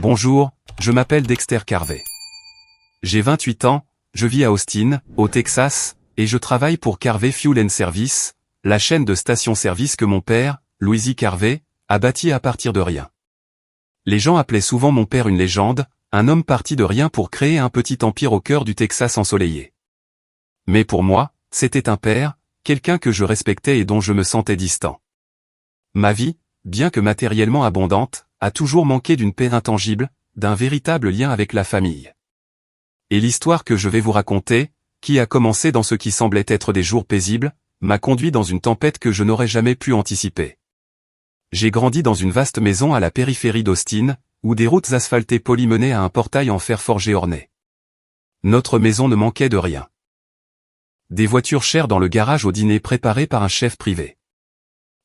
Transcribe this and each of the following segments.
Bonjour, je m'appelle Dexter Carvey. J'ai 28 ans, je vis à Austin, au Texas, et je travaille pour Carvey Fuel & Service, la chaîne de stations-service que mon père, Louis Carvey, a bâtie à partir de rien. Les gens appelaient souvent mon père une légende, un homme parti de rien pour créer un petit empire au cœur du Texas ensoleillé. Mais pour moi, c'était un père, quelqu'un que je respectais et dont je me sentais distant. Ma vie, bien que matériellement abondante, a toujours manqué d'une paix intangible, d'un véritable lien avec la famille. Et l'histoire que je vais vous raconter, qui a commencé dans ce qui semblait être des jours paisibles, m'a conduit dans une tempête que je n'aurais jamais pu anticiper. J'ai grandi dans une vaste maison à la périphérie d'Austin, où des routes asphaltées polies menaient à un portail en fer forgé orné. Notre maison ne manquait de rien. Des voitures chères dans le garage au dîner préparé par un chef privé.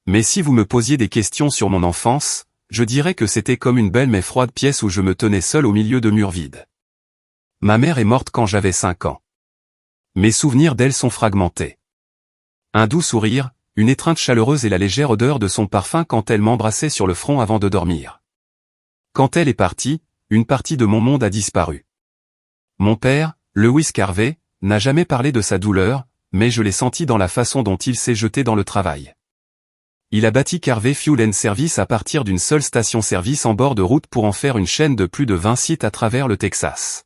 Mais si vous me posiez des questions sur mon enfance, je dirais que c'était comme une belle mais froide pièce où je me tenais seul au milieu de murs vides. Ma mère est morte quand j'avais 5 ans. Mes souvenirs d'elle sont fragmentés. Un doux sourire, une étreinte chaleureuse et la légère odeur de son parfum quand elle m'embrassait sur le front avant de dormir. Quand elle est partie, une partie de mon monde a disparu. Mon père, Louis Carvey, n'a jamais parlé de sa douleur, mais je l'ai senti dans la façon dont il s'est jeté dans le travail. Il a bâti Carvey Fuel & Service à partir d'une seule station-service en bord de route pour en faire une chaîne de plus de 20 sites à travers le Texas.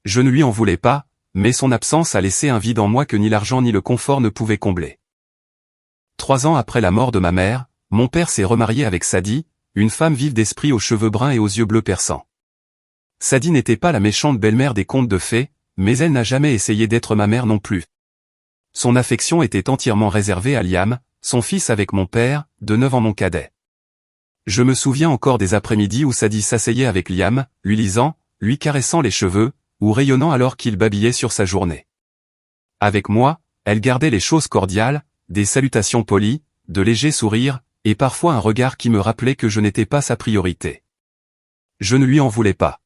Je ne lui en voulais pas, mais son absence a laissé un vide en moi que ni l'argent ni le confort ne pouvaient combler. 3 ans après la mort de ma mère, mon père s'est remarié avec Sadie, une femme vive d'esprit aux cheveux bruns et aux yeux bleus perçants. Sadie n'était pas la méchante belle-mère des contes de fées, mais elle n'a jamais essayé d'être ma mère non plus. Son affection était entièrement réservée à Liam, son fils avec mon père, de 9 ans mon cadet. Je me souviens encore des après-midi où Sadie s'asseyait avec Liam, lui lisant, lui caressant les cheveux, ou rayonnant alors qu'il babillait sur sa journée. Avec moi, elle gardait les choses cordiales, des salutations polies, de légers sourires, et parfois un regard qui me rappelait que je n'étais pas sa priorité. Je ne lui en voulais pas.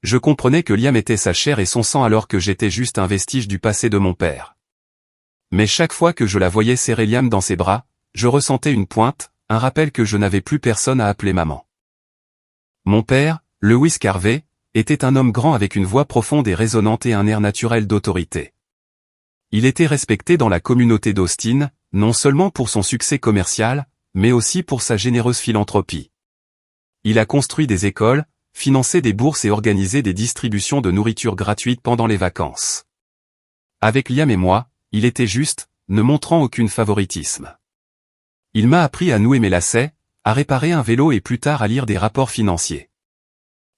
Je comprenais que Liam était sa chair et son sang alors que j'étais juste un vestige du passé de mon père. Mais chaque fois que je la voyais serrer Liam dans ses bras, je ressentais une pointe, un rappel que je n'avais plus personne à appeler maman. Mon père, Louis Carvey, était un homme grand avec une voix profonde et résonnante et un air naturel d'autorité. Il était respecté dans la communauté d'Austin, non seulement pour son succès commercial, mais aussi pour sa généreuse philanthropie. Il a construit des écoles, financé des bourses et organisé des distributions de nourriture gratuite pendant les vacances. Avec Liam et moi, il était juste, ne montrant aucun favoritisme. Il m'a appris à nouer mes lacets, à réparer un vélo et plus tard à lire des rapports financiers.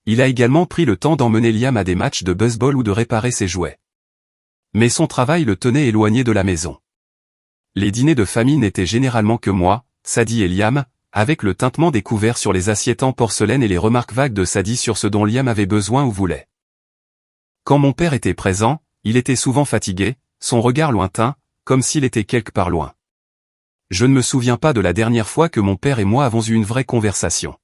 Il a également pris le temps d'emmener Liam à des matchs de baseball ou de réparer ses jouets. Mais son travail le tenait éloigné de la maison. Les dîners de famille n'étaient généralement que moi, Sadie et Liam, avec le tintement des couverts sur les assiettes en porcelaine et les remarques vagues de Sadie sur ce dont Liam avait besoin ou voulait. Quand mon père était présent, il était souvent fatigué, son regard lointain, comme s'il était quelque part loin. Je ne me souviens pas de la dernière fois que mon père et moi avons eu une vraie conversation.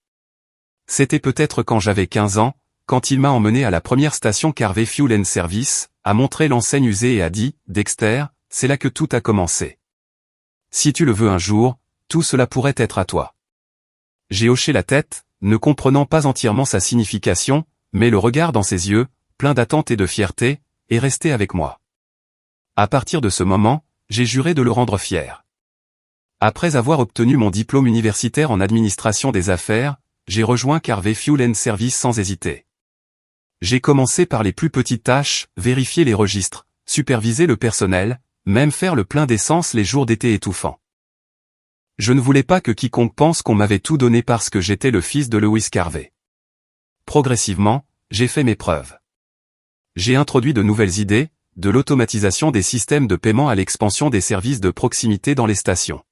C'était peut-être quand j'avais 15 ans, quand il m'a emmené à la première station Carvey Fuel & Service, a montré l'enseigne usée et a dit « Dexter, c'est là que tout a commencé. Si tu le veux un jour, tout cela pourrait être à toi. » J'ai hoché la tête, ne comprenant pas entièrement sa signification, mais le regard dans ses yeux, plein d'attente et de fierté, est resté avec moi. À partir de ce moment, j'ai juré de le rendre fier. Après avoir obtenu mon diplôme universitaire en administration des affaires, j'ai rejoint Carvey Fuel & Service sans hésiter. J'ai commencé par les plus petites tâches, vérifier les registres, superviser le personnel, même faire le plein d'essence les jours d'été étouffants. Je ne voulais pas que quiconque pense qu'on m'avait tout donné parce que j'étais le fils de Louis Carvey. Progressivement, j'ai fait mes preuves. J'ai introduit de nouvelles idées, de l'automatisation des systèmes de paiement à l'expansion des services de proximité dans les stations.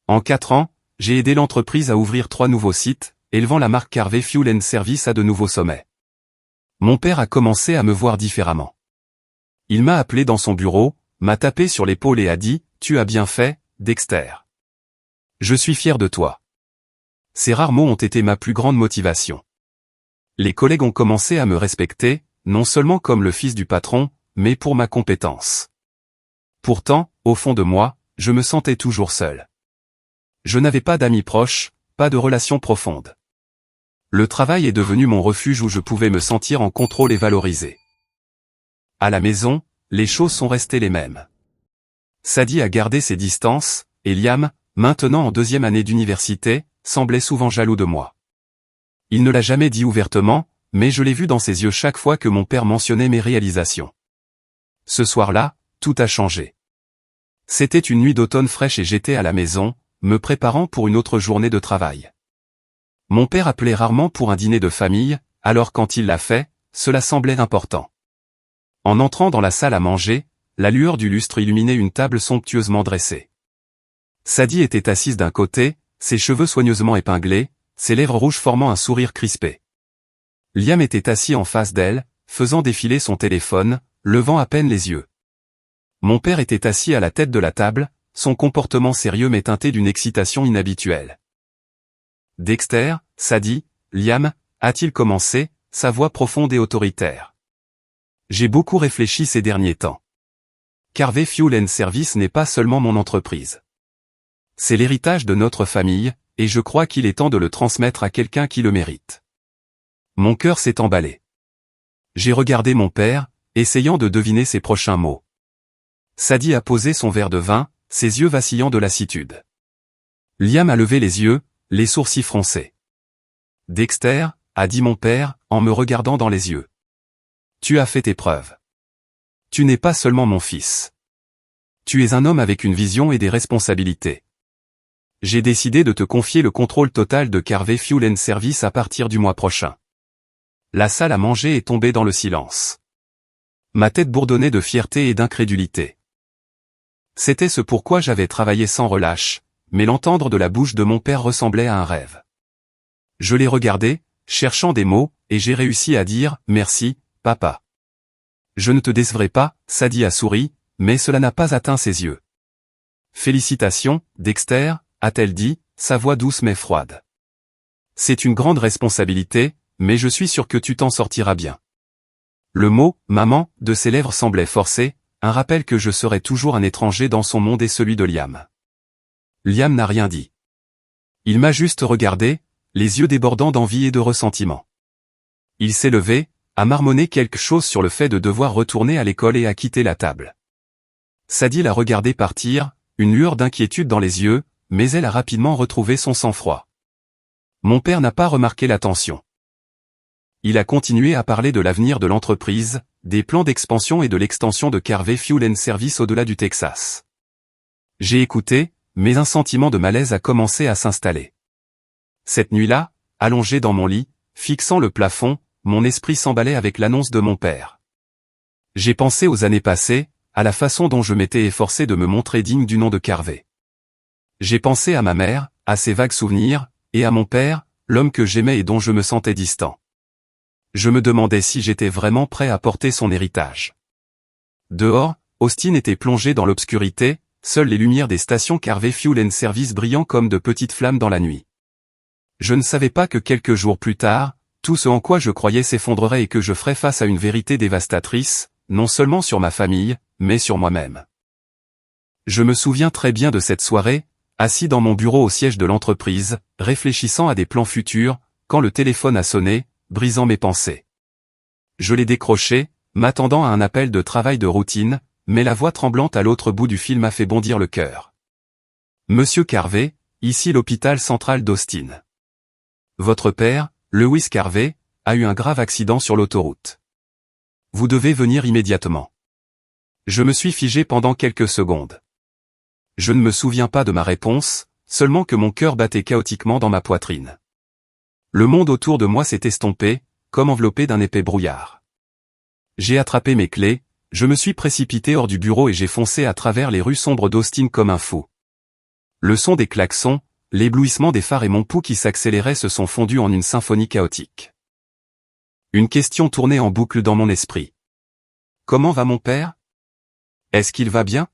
En 4 ans, j'ai aidé l'entreprise à ouvrir 3 nouveaux sites, élevant la marque Carvey Fuel & Service à de nouveaux sommets. Mon père a commencé à me voir différemment. Il m'a appelé dans son bureau, m'a tapé sur l'épaule et a dit « Tu as bien fait, Dexter. Je suis fier de toi. » Ces rares mots ont été ma plus grande motivation. Les collègues ont commencé à me respecter, non seulement comme le fils du patron, mais pour ma compétence. Pourtant, au fond de moi, je me sentais toujours seul. Je n'avais pas d'amis proches, pas de relations profondes. Le travail est devenu mon refuge où je pouvais me sentir en contrôle et valorisé. À la maison, les choses sont restées les mêmes. Sadie a gardé ses distances, et Liam, maintenant en 2e année d'université, semblait souvent jaloux de moi. Il ne l'a jamais dit ouvertement, mais je l'ai vu dans ses yeux chaque fois que mon père mentionnait mes réalisations. Ce soir-là, tout a changé. C'était une nuit d'automne fraîche et j'étais à la maison, me préparant pour une autre journée de travail. Mon père appelait rarement pour un dîner de famille, alors quand il l'a fait, cela semblait important. En entrant dans la salle à manger, la lueur du lustre illuminait une table somptueusement dressée. Sadie était assise d'un côté, ses cheveux soigneusement épinglés, ses lèvres rouges formant un sourire crispé. Liam était assis en face d'elle, faisant défiler son téléphone, levant à peine les yeux. Mon père était assis à la tête de la table, son comportement sérieux mais teinté d'une excitation inhabituelle. « Dexter, Sadie, Liam » a-t-il commencé, sa voix profonde et autoritaire. J'ai beaucoup réfléchi ces derniers temps. Carvé Fuel & Service n'est pas seulement mon entreprise. C'est l'héritage de notre famille, et je crois qu'il est temps de le transmettre à quelqu'un qui le mérite. Mon cœur s'est emballé. J'ai regardé mon père, essayant de deviner ses prochains mots. Sadie a posé son verre de vin, ses yeux vacillant de lassitude. Liam a levé les yeux, les sourcils froncés. « Dexter » a dit mon père, en me regardant dans les yeux. « Tu as fait tes preuves. Tu n'es pas seulement mon fils. Tu es un homme avec une vision et des responsabilités. J'ai décidé de te confier le contrôle total de Carvé Fuel & Service à partir du mois prochain. » La salle à manger est tombée dans le silence. Ma tête bourdonnait de fierté et d'incrédulité. C'était ce pourquoi j'avais travaillé sans relâche, mais l'entendre de la bouche de mon père ressemblait à un rêve. Je l'ai regardé, cherchant des mots, et j'ai réussi à dire « Merci, papa ». Je ne te décevrai pas, Sadie a souri, mais cela n'a pas atteint ses yeux. « Félicitations, Dexter » a-t-elle dit, sa voix douce mais froide. « C'est une grande responsabilité, mais je suis sûr que tu t'en sortiras bien. » Le mot « maman » de ses lèvres semblait forcé, un rappel que je serais toujours un étranger dans son monde et celui de Liam. Liam n'a rien dit. Il m'a juste regardé, les yeux débordant d'envie et de ressentiment. Il s'est levé, a marmonné quelque chose sur le fait de devoir retourner à l'école et a quitté la table. Sadie l'a regardé partir, une lueur d'inquiétude dans les yeux, mais elle a rapidement retrouvé son sang-froid. Mon père n'a pas remarqué la tension. Il a continué à parler de l'avenir de l'entreprise, des plans d'expansion et de l'extension de Carvé Fuel & Service au-delà du Texas. J'ai écouté, mais un sentiment de malaise a commencé à s'installer. Cette nuit-là, allongé dans mon lit, fixant le plafond, mon esprit s'emballait avec l'annonce de mon père. J'ai pensé aux années passées, à la façon dont je m'étais efforcé de me montrer digne du nom de Carvé. J'ai pensé à ma mère, à ses vagues souvenirs, et à mon père, l'homme que j'aimais et dont je me sentais distant. Je me demandais si j'étais vraiment prêt à porter son héritage. Dehors, Austin était plongé dans l'obscurité, seules les lumières des stations Carvé Fuel & Service brillant comme de petites flammes dans la nuit. Je ne savais pas que quelques jours plus tard, tout ce en quoi je croyais s'effondrerait et que je ferais face à une vérité dévastatrice, non seulement sur ma famille, mais sur moi-même. Je me souviens très bien de cette soirée, assis dans mon bureau au siège de l'entreprise, réfléchissant à des plans futurs, quand le téléphone a sonné, brisant mes pensées. Je l'ai décroché, m'attendant à un appel de travail de routine, mais la voix tremblante à l'autre bout du fil m'a fait bondir le cœur. Monsieur Carvé, ici l'hôpital central d'Austin. Votre père, Lewis Carvé, a eu un grave accident sur l'autoroute. Vous devez venir immédiatement. Je me suis figé pendant quelques secondes. Je ne me souviens pas de ma réponse, seulement que mon cœur battait chaotiquement dans ma poitrine. Le monde autour de moi s'est estompé, comme enveloppé d'un épais brouillard. J'ai attrapé mes clés, je me suis précipité hors du bureau et j'ai foncé à travers les rues sombres d'Austin comme un fou. Le son des klaxons, l'éblouissement des phares et mon pouls qui s'accélérait se sont fondus en une symphonie chaotique. Une question tournait en boucle dans mon esprit. Comment va mon père? Est-ce qu'il va bien?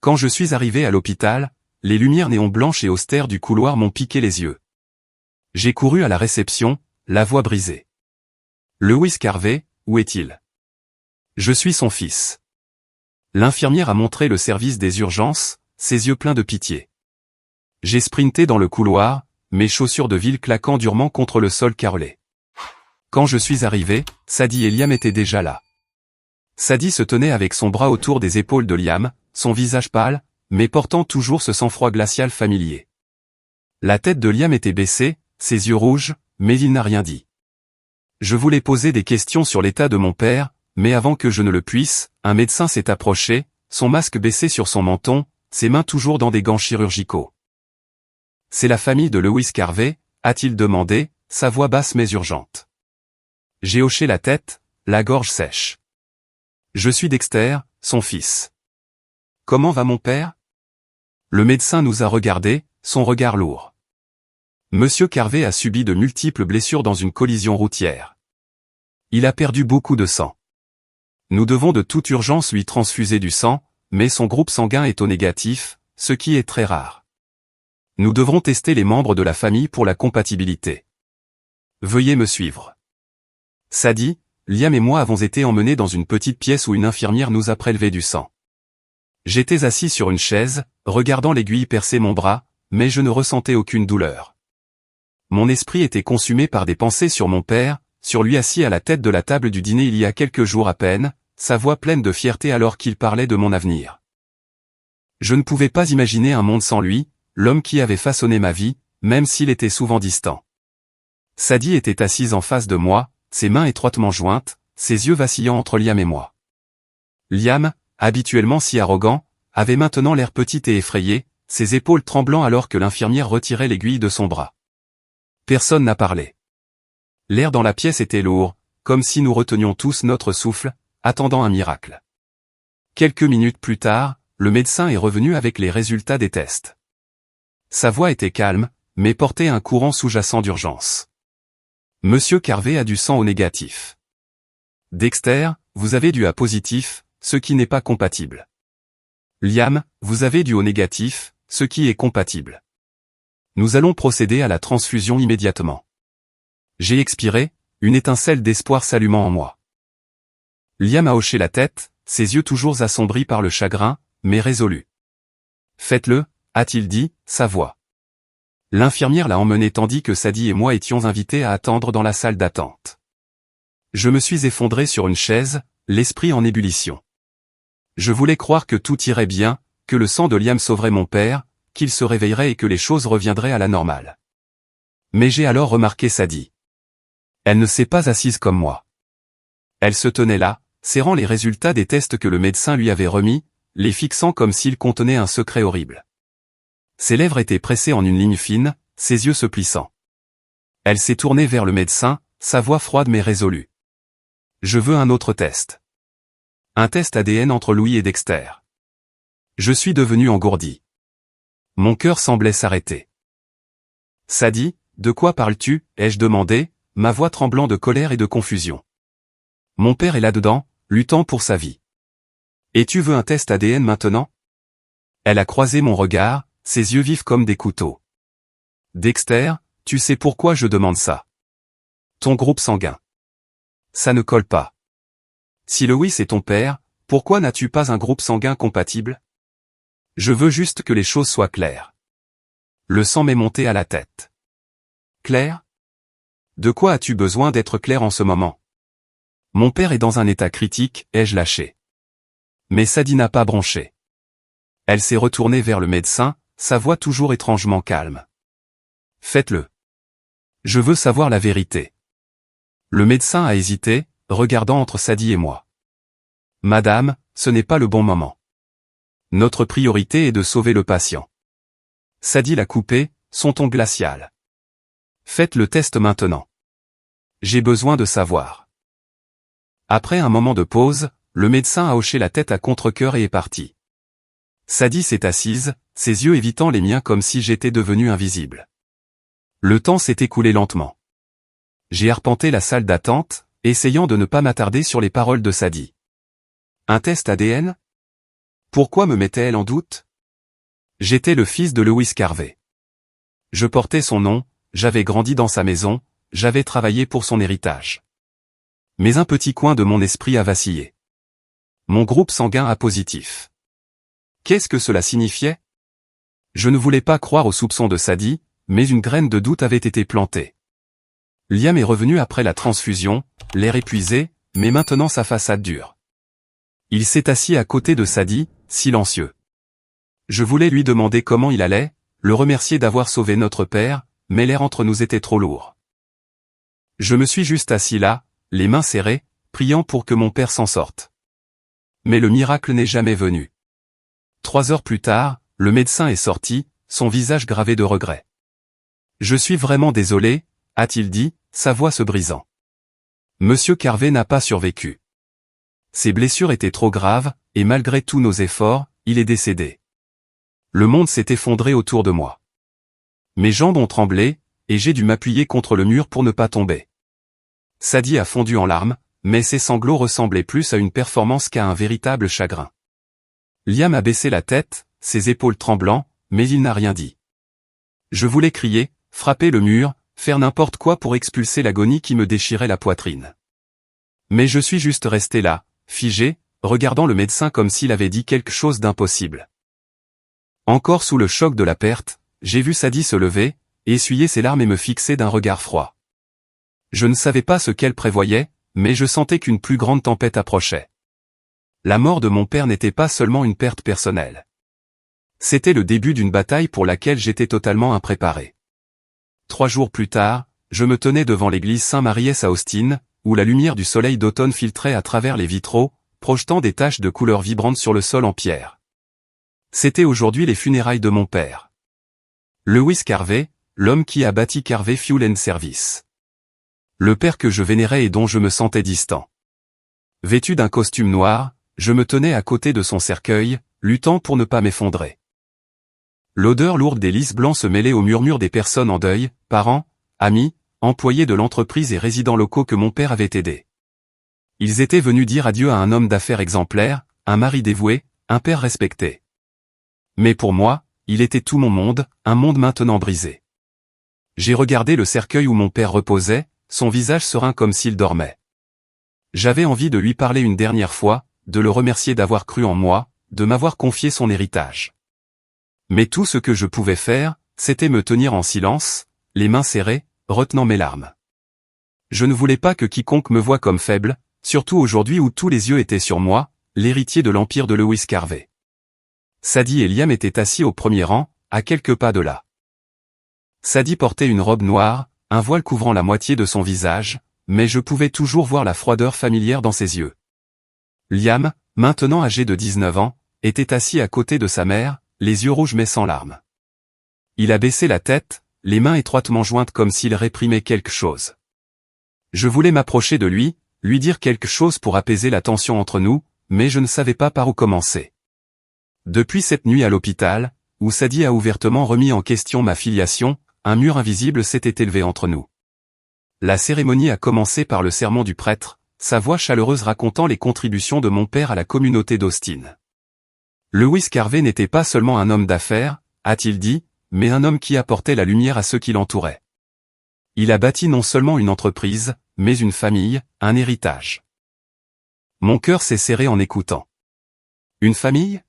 Quand je suis arrivé à l'hôpital, les lumières néon blanches et austères du couloir m'ont piqué les yeux. J'ai couru à la réception, la voix brisée. Lewis Carvé, où est-il? Je suis son fils. L'infirmière a montré le service des urgences, ses yeux pleins de pitié. J'ai sprinté dans le couloir, mes chaussures de ville claquant durement contre le sol carrelé. Quand je suis arrivé, Sadie et Liam étaient déjà là. Sadie se tenait avec son bras autour des épaules de Liam, son visage pâle, mais portant toujours ce sang-froid glacial familier. La tête de Liam était baissée, ses yeux rouges, mais il n'a rien dit. Je voulais poser des questions sur l'état de mon père, mais avant que je ne le puisse, un médecin s'est approché, son masque baissé sur son menton, ses mains toujours dans des gants chirurgicaux. « C'est la famille de Lewis Carvey ?» a-t-il demandé, sa voix basse mais urgente. J'ai hoché la tête, la gorge sèche. Je suis Dexter, son fils. Comment va mon père? Le médecin nous a regardés, son regard lourd. Monsieur Carvey a subi de multiples blessures dans une collision routière. Il a perdu beaucoup de sang. Nous devons de toute urgence lui transfuser du sang, mais son groupe sanguin est O négatif, ce qui est très rare. Nous devrons tester les membres de la famille pour la compatibilité. Veuillez me suivre. Sadie, Liam et moi avons été emmenés dans une petite pièce où une infirmière nous a prélevé du sang. J'étais assis sur une chaise, regardant l'aiguille percer mon bras, mais je ne ressentais aucune douleur. Mon esprit était consumé par des pensées sur mon père, sur lui assis à la tête de la table du dîner il y a quelques jours à peine, sa voix pleine de fierté alors qu'il parlait de mon avenir. Je ne pouvais pas imaginer un monde sans lui, l'homme qui avait façonné ma vie, même s'il était souvent distant. Sadie était assise en face de moi, ses mains étroitement jointes, ses yeux vacillant entre Liam et moi. Liam, habituellement si arrogant, avait maintenant l'air petit et effrayé, ses épaules tremblant alors que l'infirmière retirait l'aiguille de son bras. Personne n'a parlé. L'air dans la pièce était lourd, comme si nous retenions tous notre souffle, attendant un miracle. Quelques minutes plus tard, le médecin est revenu avec les résultats des tests. Sa voix était calme, mais portait un courant sous-jacent d'urgence. Monsieur Carvey a du sang O négatif. Dexter, vous avez du A positif, ce qui n'est pas compatible. Liam, vous avez du O négatif, ce qui est compatible. Nous allons procéder à la transfusion immédiatement. J'ai expiré, une étincelle d'espoir s'allumant en moi. Liam a hoché la tête, ses yeux toujours assombris par le chagrin, mais résolus. Faites-le, a-t-il dit, sa voix. L'infirmière l'a emmené tandis que Sadie et moi étions invités à attendre dans la salle d'attente. Je me suis effondré sur une chaise, l'esprit en ébullition. Je voulais croire que tout irait bien, que le sang de Liam sauverait mon père, qu'il se réveillerait et que les choses reviendraient à la normale. Mais j'ai alors remarqué Sadie. Elle ne s'est pas assise comme moi. Elle se tenait là, serrant les résultats des tests que le médecin lui avait remis, les fixant comme s'ils contenaient un secret horrible. Ses lèvres étaient pressées en une ligne fine, ses yeux se plissant. Elle s'est tournée vers le médecin, sa voix froide mais résolue. Je veux un autre test. Un test ADN entre Louis et Dexter. Je suis devenu engourdi. Mon cœur semblait s'arrêter. Sadie, de quoi parles-tu, ai-je demandé, ma voix tremblant de colère et de confusion. Mon père est là-dedans, luttant pour sa vie. Et tu veux un test ADN maintenant? Elle a croisé mon regard, ses yeux vifs comme des couteaux. Dexter, tu sais pourquoi je demande ça? Ton groupe sanguin. Ça ne colle pas. Si Lewis est ton père, pourquoi n'as-tu pas un groupe sanguin compatible? Je veux juste que les choses soient claires. Le sang m'est monté à la tête. Claire? De quoi as-tu besoin d'être clair en ce moment? Mon père est dans un état critique, ai-je lâché. Mais Sadie n'a pas bronché. Elle s'est retournée vers le médecin, sa voix toujours étrangement calme. Faites-le. Je veux savoir la vérité. Le médecin a hésité, regardant entre Sadie et moi. Madame, ce n'est pas le bon moment. Notre priorité est de sauver le patient. Sadie l'a coupé, son ton glacial. Faites le test maintenant. J'ai besoin de savoir. Après un moment de pause, le médecin a hoché la tête à contre-cœur et est parti. Sadie s'est assise, ses yeux évitant les miens comme si j'étais devenu invisible. Le temps s'est écoulé lentement. J'ai arpenté la salle d'attente, essayant de ne pas m'attarder sur les paroles de Sadie. Un test ADN? Pourquoi me mettait-elle en doute? J'étais le fils de Lewis Carvey. Je portais son nom, j'avais grandi dans sa maison, j'avais travaillé pour son héritage. Mais un petit coin de mon esprit a vacillé. Mon groupe sanguin A positif. Qu'est-ce que cela signifiait? Je ne voulais pas croire aux soupçons de Sadie, mais une graine de doute avait été plantée. Liam est revenu après la transfusion, l'air épuisé, mais maintenant sa façade dure. Il s'est assis à côté de Sadie, silencieux. Je voulais lui demander comment il allait, le remercier d'avoir sauvé notre père, mais l'air entre nous était trop lourd. Je me suis juste assis là, les mains serrées, priant pour que mon père s'en sorte. Mais le miracle n'est jamais venu. 3 heures plus tard, le médecin est sorti, son visage gravé de regret. « Je suis vraiment désolé », a-t-il dit, sa voix se brisant. Monsieur Carvey n'a pas survécu. Ses blessures étaient trop graves, et malgré tous nos efforts, il est décédé. Le monde s'est effondré autour de moi. Mes jambes ont tremblé, et j'ai dû m'appuyer contre le mur pour ne pas tomber. Sadie a fondu en larmes, mais ses sanglots ressemblaient plus à une performance qu'à un véritable chagrin. Liam a baissé la tête, ses épaules tremblant, mais il n'a rien dit. Je voulais crier, frapper le mur, faire n'importe quoi pour expulser l'agonie qui me déchirait la poitrine. Mais je suis juste resté là, figé, regardant le médecin comme s'il avait dit quelque chose d'impossible. Encore sous le choc de la perte, j'ai vu Sadie se lever, essuyer ses larmes et me fixer d'un regard froid. Je ne savais pas ce qu'elle prévoyait, mais je sentais qu'une plus grande tempête approchait. La mort de mon père n'était pas seulement une perte personnelle. C'était le début d'une bataille pour laquelle j'étais totalement impréparé. 3 jours plus tard, je me tenais devant l'église Saint-Maries à Austin, où la lumière du soleil d'automne filtrait à travers les vitraux, projetant des taches de couleurs vibrantes sur le sol en pierre. C'était aujourd'hui les funérailles de mon père. Lewis Carvey, l'homme qui a bâti Carvey Fuel & Service. Le père que je vénérais et dont je me sentais distant. Vêtu d'un costume noir, je me tenais à côté de son cercueil, luttant pour ne pas m'effondrer. L'odeur lourde des lys blancs se mêlait au murmure des personnes en deuil, parents, amis, employés de l'entreprise et résidents locaux que mon père avait aidés. Ils étaient venus dire adieu à un homme d'affaires exemplaire, un mari dévoué, un père respecté. Mais pour moi, il était tout mon monde, un monde maintenant brisé. J'ai regardé le cercueil où mon père reposait, son visage serein comme s'il dormait. J'avais envie de lui parler une dernière fois, de le remercier d'avoir cru en moi, de m'avoir confié son héritage. Mais tout ce que je pouvais faire, c'était me tenir en silence, les mains serrées, retenant mes larmes. Je ne voulais pas que quiconque me voie comme faible, surtout aujourd'hui où tous les yeux étaient sur moi, l'héritier de l'empire de Lewis Carvey. Sadie et Liam étaient assis au premier rang, à quelques pas de là. Sadie portait une robe noire, un voile couvrant la moitié de son visage, mais je pouvais toujours voir la froideur familière dans ses yeux. Liam, maintenant âgé de 19 ans, était assis à côté de sa mère, les yeux rouges mais sans larmes. Il a baissé la tête, les mains étroitement jointes comme s'il réprimait quelque chose. Je voulais m'approcher de lui dire quelque chose pour apaiser la tension entre nous, mais je ne savais pas par où commencer. Depuis cette nuit à l'hôpital, où Sadie a ouvertement remis en question ma filiation, un mur invisible s'était élevé entre nous. La cérémonie a commencé par le sermon du prêtre, sa voix chaleureuse racontant les contributions de mon père à la communauté d'Austin. Lewis Carvey n'était pas seulement un homme d'affaires, a-t-il dit, mais un homme qui apportait la lumière à ceux qui l'entouraient. Il a bâti non seulement une entreprise, mais une famille, un héritage. Mon cœur s'est serré en écoutant. Une famille ?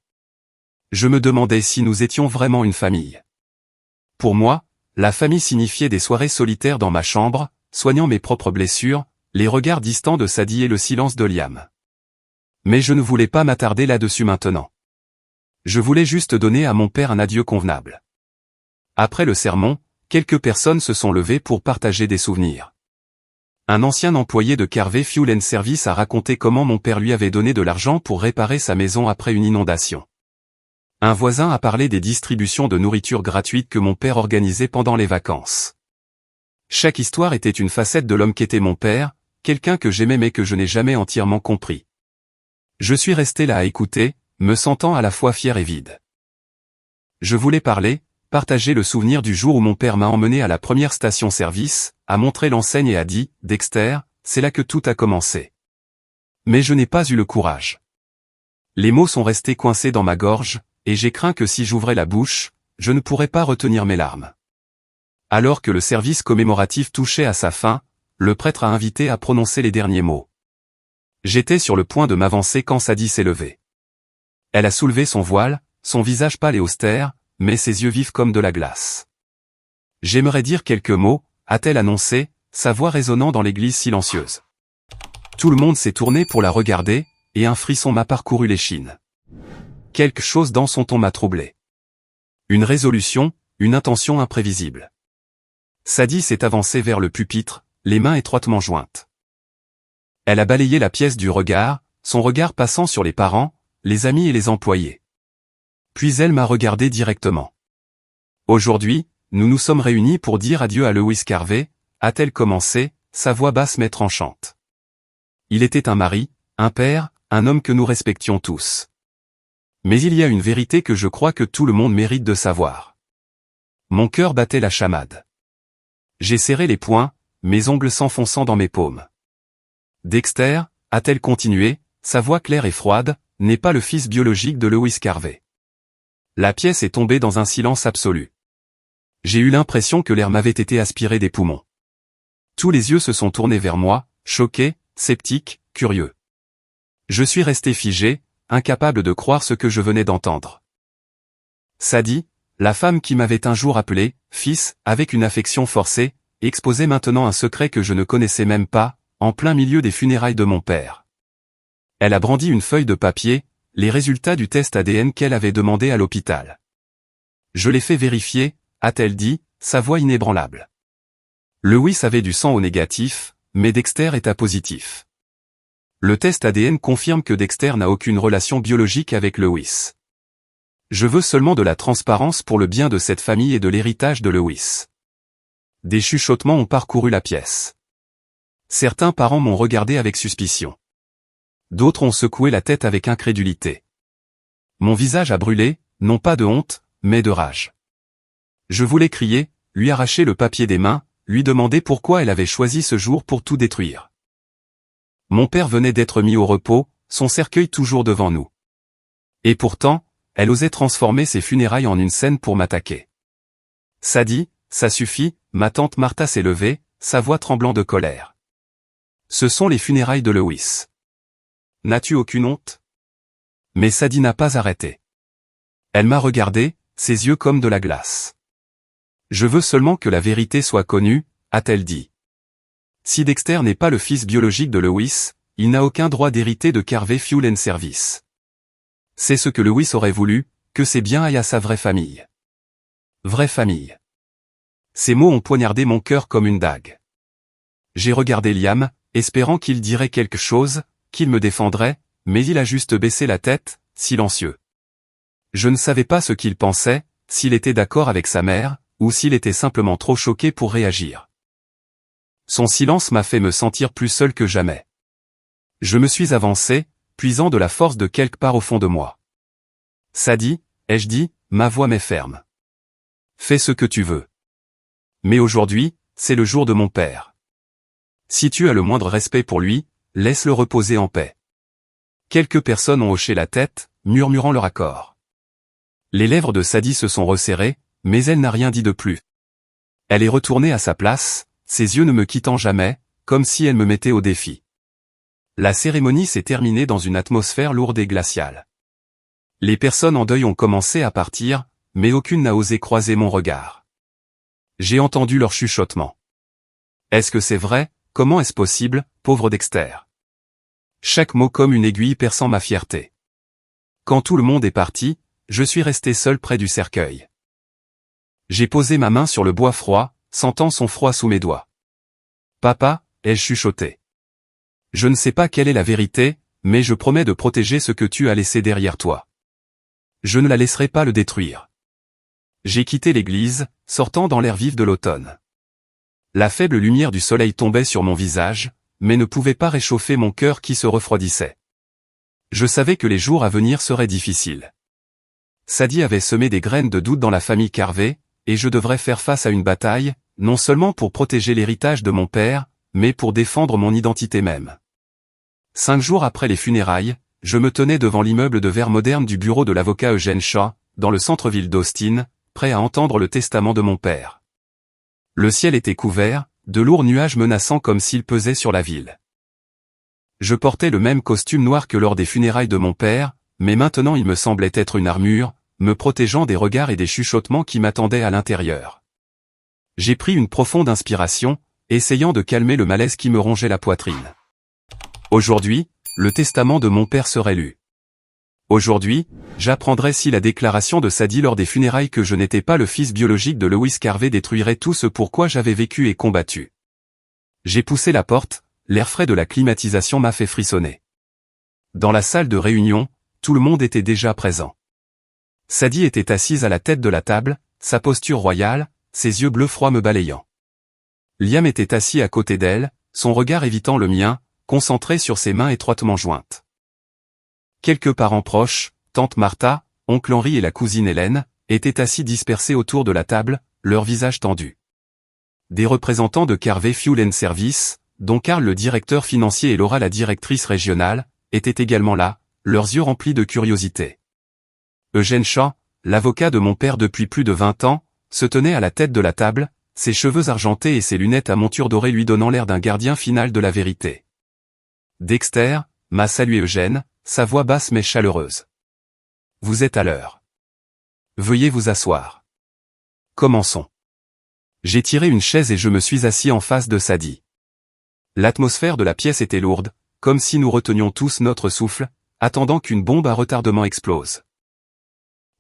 Je me demandais si nous étions vraiment une famille. Pour moi, la famille signifiait des soirées solitaires dans ma chambre, soignant mes propres blessures, les regards distants de Sadie et le silence de Liam. Mais je ne voulais pas m'attarder là-dessus maintenant. Je voulais juste donner à mon père un adieu convenable. Après le sermon, quelques personnes se sont levées pour partager des souvenirs. Un ancien employé de Carvey Fuel & Service a raconté comment mon père lui avait donné de l'argent pour réparer sa maison après une inondation. Un voisin a parlé des distributions de nourriture gratuite que mon père organisait pendant les vacances. Chaque histoire était une facette de l'homme qu'était mon père, quelqu'un que j'aimais mais que je n'ai jamais entièrement compris. Je suis resté là à écouter, me sentant à la fois fier et vide. Je voulais partager le souvenir du jour où mon père m'a emmené à la première station-service, a montré l'enseigne et a dit « Dexter, c'est là que tout a commencé ». Mais je n'ai pas eu le courage. Les mots sont restés coincés dans ma gorge, et j'ai craint que si j'ouvrais la bouche, je ne pourrais pas retenir mes larmes. Alors que le service commémoratif touchait à sa fin, le prêtre a invité à prononcer les derniers mots. J'étais sur le point de m'avancer quand Sadie s'est levée. Elle a soulevé son voile, son visage pâle et austère, mais ses yeux vifs comme de la glace. J'aimerais dire quelques mots, a-t-elle annoncé, sa voix résonnant dans l'église silencieuse. Tout le monde s'est tourné pour la regarder, et un frisson m'a parcouru l'échine. Quelque chose dans son ton m'a troublé. Une résolution, une intention imprévisible. Sadie s'est avancée vers le pupitre, les mains étroitement jointes. Elle a balayé la pièce du regard, son regard passant sur les parents, les amis et les employés. Puis elle m'a regardé directement. Aujourd'hui, nous nous sommes réunis pour dire adieu à Lewis Carvey, a-t-elle commencé, sa voix basse mais tranchante. Il était un mari, un père, un homme que nous respections tous. Mais il y a une vérité que je crois que tout le monde mérite de savoir. Mon cœur battait la chamade. J'ai serré les poings, mes ongles s'enfonçant dans mes paumes. Dexter, a-t-elle continué, sa voix claire et froide, n'est pas le fils biologique de Lewis Carvey. La pièce est tombée dans un silence absolu. J'ai eu l'impression que l'air m'avait été aspiré des poumons. Tous les yeux se sont tournés vers moi, choqués, sceptiques, curieux. Je suis resté figé, incapable de croire ce que je venais d'entendre. Sadie, la femme qui m'avait un jour appelé « fils » avec une affection forcée, exposait maintenant un secret que je ne connaissais même pas, en plein milieu des funérailles de mon père. Elle a brandi une feuille de papier, les résultats du test ADN qu'elle avait demandé à l'hôpital. Je l'ai fait vérifier, a-t-elle dit, sa voix inébranlable. Lewis avait du sang au négatif, mais Dexter est à positif. Le test ADN confirme que Dexter n'a aucune relation biologique avec Lewis. Je veux seulement de la transparence pour le bien de cette famille et de l'héritage de Lewis. Des chuchotements ont parcouru la pièce. Certains parents m'ont regardé avec suspicion. D'autres ont secoué la tête avec incrédulité. Mon visage a brûlé, non pas de honte, mais de rage. Je voulais crier, lui arracher le papier des mains, lui demander pourquoi elle avait choisi ce jour pour tout détruire. Mon père venait d'être mis au repos, son cercueil toujours devant nous. Et pourtant, elle osait transformer ses funérailles en une scène pour m'attaquer. Sadie, ça suffit, ma tante Martha s'est levée, sa voix tremblant de colère. Ce sont les funérailles de Lewis. N'as-tu aucune honte? Mais Sadie n'a pas arrêté. Elle m'a regardé, ses yeux comme de la glace. Je veux seulement que la vérité soit connue, a-t-elle dit. Si Dexter n'est pas le fils biologique de Lewis, il n'a aucun droit d'hériter de Carvey Fuel & Service. C'est ce que Lewis aurait voulu, que ses biens aillent à sa vraie famille. Vraie famille. Ces mots ont poignardé mon cœur comme une dague. J'ai regardé Liam, espérant qu'il dirait quelque chose, qu'il me défendrait, mais il a juste baissé la tête, silencieux. Je ne savais pas ce qu'il pensait, s'il était d'accord avec sa mère, ou s'il était simplement trop choqué pour réagir. Son silence m'a fait me sentir plus seul que jamais. Je me suis avancé, puisant de la force de quelque part au fond de moi. Sadie, ai-je dit, ma voix m'est ferme. Fais ce que tu veux. Mais aujourd'hui, c'est le jour de mon père. Si tu as le moindre respect pour lui, laisse-le reposer en paix. Quelques personnes ont hoché la tête, murmurant leur accord. Les lèvres de Sadie se sont resserrées, mais elle n'a rien dit de plus. Elle est retournée à sa place, ses yeux ne me quittant jamais, comme si elle me mettait au défi. La cérémonie s'est terminée dans une atmosphère lourde et glaciale. Les personnes en deuil ont commencé à partir, mais aucune n'a osé croiser mon regard. J'ai entendu leur chuchotement. Est-ce que c'est vrai? Comment est-ce possible, pauvre Dexter? Chaque mot comme une aiguille perçant ma fierté. Quand tout le monde est parti, je suis resté seul près du cercueil. J'ai posé ma main sur le bois froid, sentant son froid sous mes doigts. Papa, ai-je chuchoté. Je ne sais pas quelle est la vérité, mais je promets de protéger ce que tu as laissé derrière toi. Je ne la laisserai pas le détruire. J'ai quitté l'église, sortant dans l'air vif de l'automne. La faible lumière du soleil tombait sur mon visage, mais ne pouvait pas réchauffer mon cœur qui se refroidissait. Je savais que les jours à venir seraient difficiles. Sadie avait semé des graines de doute dans la famille Carvey, et je devrais faire face à une bataille, non seulement pour protéger l'héritage de mon père, mais pour défendre mon identité même. 5 jours après les funérailles, je me tenais devant l'immeuble de verre moderne du bureau de l'avocat Eugene Shaw, dans le centre-ville d'Austin, prêt à entendre le testament de mon père. Le ciel était couvert, de lourds nuages menaçants comme s'ils pesaient sur la ville. Je portais le même costume noir que lors des funérailles de mon père, mais maintenant il me semblait être une armure, me protégeant des regards et des chuchotements qui m'attendaient à l'intérieur. J'ai pris une profonde inspiration, essayant de calmer le malaise qui me rongeait la poitrine. Aujourd'hui, le testament de mon père serait lu. Aujourd'hui, j'apprendrai si la déclaration de Sadie lors des funérailles que je n'étais pas le fils biologique de Lewis Carvey détruirait tout ce pourquoi j'avais vécu et combattu. J'ai poussé la porte, l'air frais de la climatisation m'a fait frissonner. Dans la salle de réunion, tout le monde était déjà présent. Sadie était assise à la tête de la table, sa posture royale, ses yeux bleus froids me balayant. Liam était assis à côté d'elle, son regard évitant le mien, concentré sur ses mains étroitement jointes. Quelques parents proches, tante Martha, oncle Henry et la cousine Hélène, étaient assis dispersés autour de la table, leurs visages tendus. Des représentants de Carvey Fuel & Service, dont Carl le directeur financier et Laura la directrice régionale, étaient également là, leurs yeux remplis de curiosité. Eugène Shaw, l'avocat de mon père depuis plus de 20 ans, se tenait à la tête de la table, ses cheveux argentés et ses lunettes à monture dorée lui donnant l'air d'un gardien final de la vérité. Dexter m'a salué Eugène, sa voix basse mais chaleureuse. Vous êtes à l'heure. Veuillez vous asseoir. Commençons. J'ai tiré une chaise et je me suis assis en face de Sadie. L'atmosphère de la pièce était lourde, comme si nous retenions tous notre souffle, attendant qu'une bombe à retardement explose.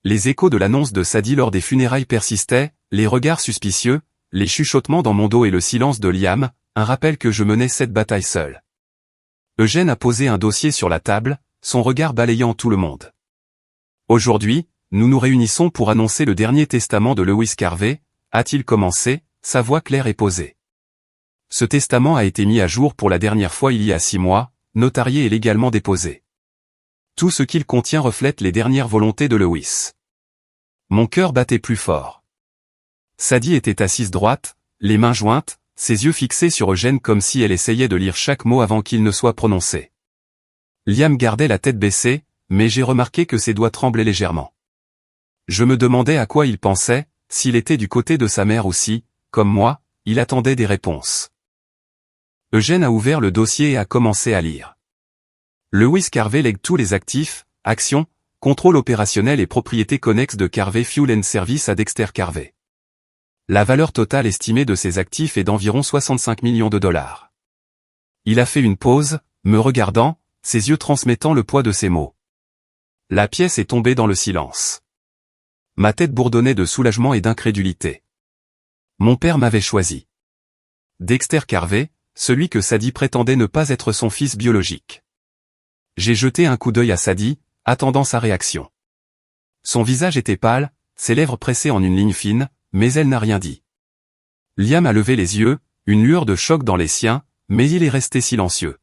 Les échos de l'annonce de Sadie lors des funérailles persistaient, les regards suspicieux, les chuchotements dans mon dos et le silence de Liam, un rappel que je menais cette bataille seul. Eugène a posé un dossier sur la table, son regard balayant tout le monde. Aujourd'hui, nous nous réunissons pour annoncer le dernier testament de Lewis Carvey, a-t-il commencé, sa voix claire et posée. Ce testament a été mis à jour pour la dernière fois il y a 6 mois, notarié et légalement déposé. Tout ce qu'il contient reflète les dernières volontés de Lewis. Mon cœur battait plus fort. Sadie était assise droite, les mains jointes, ses yeux fixés sur Eugène comme si elle essayait de lire chaque mot avant qu'il ne soit prononcé. Liam gardait la tête baissée, mais j'ai remarqué que ses doigts tremblaient légèrement. Je me demandais à quoi il pensait, s'il était du côté de sa mère ou si, comme moi, il attendait des réponses. Eugène a ouvert le dossier et a commencé à lire. Lewis Carvey lègue tous les actifs, actions, contrôle opérationnel et propriétés connexes de Carvey Fuel & Service à Dexter Carvey. La valeur totale estimée de ses actifs est d'environ 65 millions de dollars. Il a fait une pause, me regardant, ses yeux transmettant le poids de ses mots. La pièce est tombée dans le silence. Ma tête bourdonnait de soulagement et d'incrédulité. Mon père m'avait choisi. Dexter Carvey, celui que Sadie prétendait ne pas être son fils biologique. J'ai jeté un coup d'œil à Sadie, attendant sa réaction. Son visage était pâle, ses lèvres pressées en une ligne fine, mais elle n'a rien dit. Liam a levé les yeux, une lueur de choc dans les siens, mais il est resté silencieux.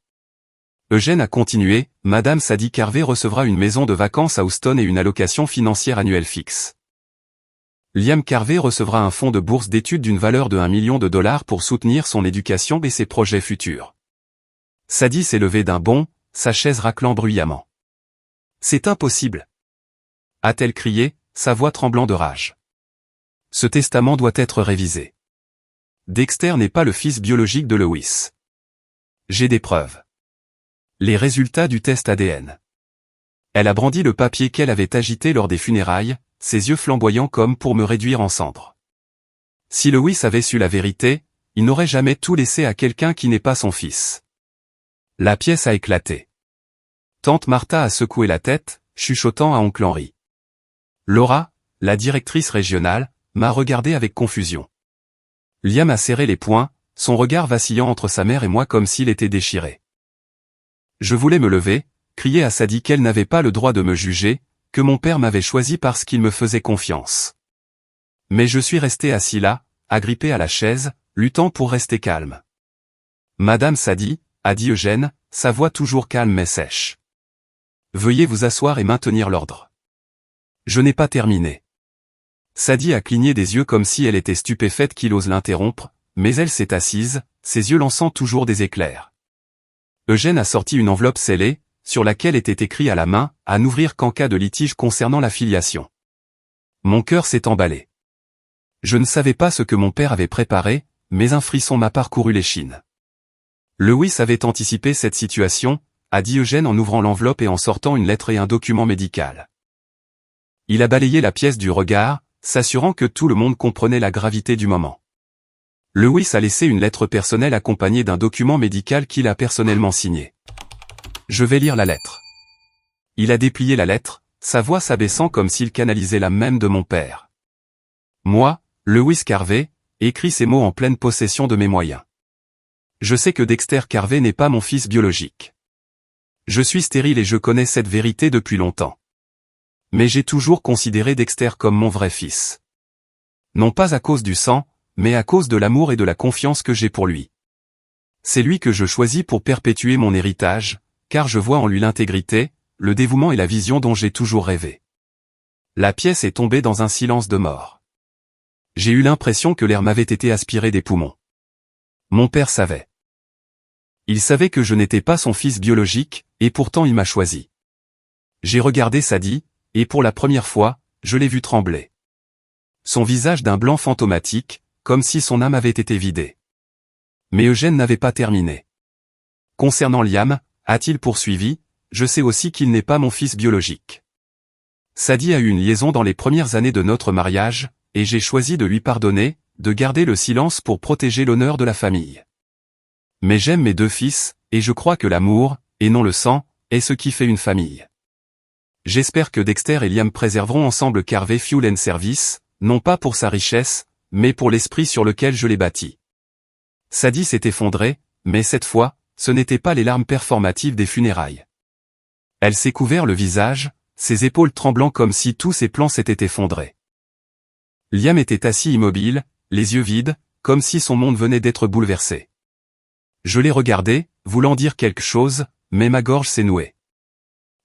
Eugène a continué, Madame Sadie Carvey recevra une maison de vacances à Houston et une allocation financière annuelle fixe. Liam Carvey recevra un fonds de bourse d'études d'une valeur de $1 million pour soutenir son éducation et ses projets futurs. Sadie s'est levée d'un bond, sa chaise raclant bruyamment. C'est impossible! A-t-elle crié, sa voix tremblant de rage. Ce testament doit être révisé. Dexter n'est pas le fils biologique de Lewis. J'ai des preuves. Les résultats du test ADN. Elle a brandi le papier qu'elle avait agité lors des funérailles, ses yeux flamboyants comme pour me réduire en cendres. Si Lewis avait su la vérité, il n'aurait jamais tout laissé à quelqu'un qui n'est pas son fils. La pièce a éclaté. Tante Martha a secoué la tête, chuchotant à oncle Henry. Laura, la directrice régionale, m'a regardé avec confusion. Liam a serré les poings, son regard vacillant entre sa mère et moi comme s'il était déchiré. Je voulais me lever, crier à Sadie qu'elle n'avait pas le droit de me juger, que mon père m'avait choisi parce qu'il me faisait confiance. Mais je suis resté assis là, agrippé à la chaise, luttant pour rester calme. Madame Sadie, a dit Eugène, sa voix toujours calme mais sèche. Veuillez vous asseoir et maintenir l'ordre. Je n'ai pas terminé. Sadie a cligné des yeux comme si elle était stupéfaite qu'il ose l'interrompre, mais elle s'est assise, ses yeux lançant toujours des éclairs. Eugène a sorti une enveloppe scellée, sur laquelle était écrit à la main, à n'ouvrir qu'en cas de litige concernant la filiation. Mon cœur s'est emballé. Je ne savais pas ce que mon père avait préparé, mais un frisson m'a parcouru l'échine. Lewis avait anticipé cette situation, a dit Eugène en ouvrant l'enveloppe et en sortant une lettre et un document médical. Il a balayé la pièce du regard, s'assurant que tout le monde comprenait la gravité du moment. Lewis a laissé une lettre personnelle accompagnée d'un document médical qu'il a personnellement signé. Je vais lire la lettre. Il a déplié la lettre, sa voix s'abaissant comme s'il canalisait l'âme même de mon père. Moi, Lewis Carvey, écris ces mots en pleine possession de mes moyens. Je sais que Dexter Carvey n'est pas mon fils biologique. Je suis stérile et je connais cette vérité depuis longtemps. Mais j'ai toujours considéré Dexter comme mon vrai fils. Non pas à cause du sang, mais à cause de l'amour et de la confiance que j'ai pour lui. C'est lui que je choisis pour perpétuer mon héritage, car je vois en lui l'intégrité, le dévouement et la vision dont j'ai toujours rêvé. La pièce est tombée dans un silence de mort. J'ai eu l'impression que l'air m'avait été aspiré des poumons. Mon père savait. Il savait que je n'étais pas son fils biologique, et pourtant il m'a choisi. J'ai regardé Sadie, et pour la première fois, je l'ai vu trembler. Son visage d'un blanc fantomatique, comme si son âme avait été vidée. Mais Eugène n'avait pas terminé. Concernant Liam, a-t-il poursuivi, je sais aussi qu'il n'est pas mon fils biologique. Sadie a eu une liaison dans les premières années de notre mariage, et j'ai choisi de lui pardonner, de garder le silence pour protéger l'honneur de la famille. Mais j'aime mes deux fils, et je crois que l'amour, et non le sang, est ce qui fait une famille. J'espère que Dexter et Liam préserveront ensemble Carvey Fuel and Service, non pas pour sa richesse, mais pour l'esprit sur lequel je l'ai bâti. Sadie s'est effondrée, mais cette fois, ce n'étaient pas les larmes performatives des funérailles. Elle s'est couvert le visage, ses épaules tremblant comme si tous ses plans s'étaient effondrés. Liam était assis immobile, les yeux vides, comme si son monde venait d'être bouleversé. Je l'ai regardé, voulant dire quelque chose, mais ma gorge s'est nouée.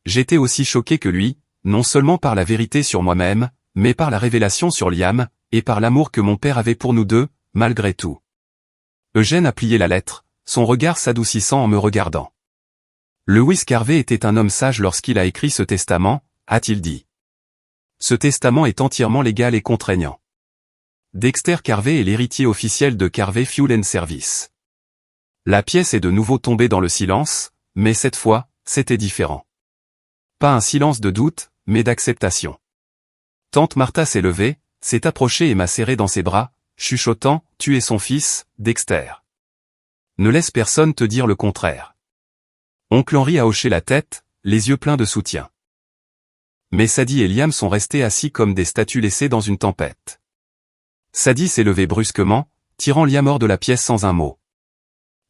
J'étais aussi choqué que lui, non seulement par la vérité sur moi-même, mais par la révélation sur Liam, et par l'amour que mon père avait pour nous deux, malgré tout. Eugène a plié la lettre, son regard s'adoucissant en me regardant. Lewis Carvey était un homme sage lorsqu'il a écrit ce testament, a-t-il dit. Ce testament est entièrement légal et contraignant. Dexter Carvey est l'héritier officiel de Carvey Fuel and Service. La pièce est de nouveau tombée dans le silence, mais cette fois, c'était différent. Pas un silence de doute, mais d'acceptation. Tante Martha s'est levée, s'est approchée et m'a serré dans ses bras, chuchotant, « Tu es son fils, Dexter. Ne laisse personne te dire le contraire. » Oncle Henry a hoché la tête, les yeux pleins de soutien. Mais Sadie et Liam sont restés assis comme des statues laissées dans une tempête. Sadie s'est levée brusquement, tirant Liam hors de la pièce sans un mot.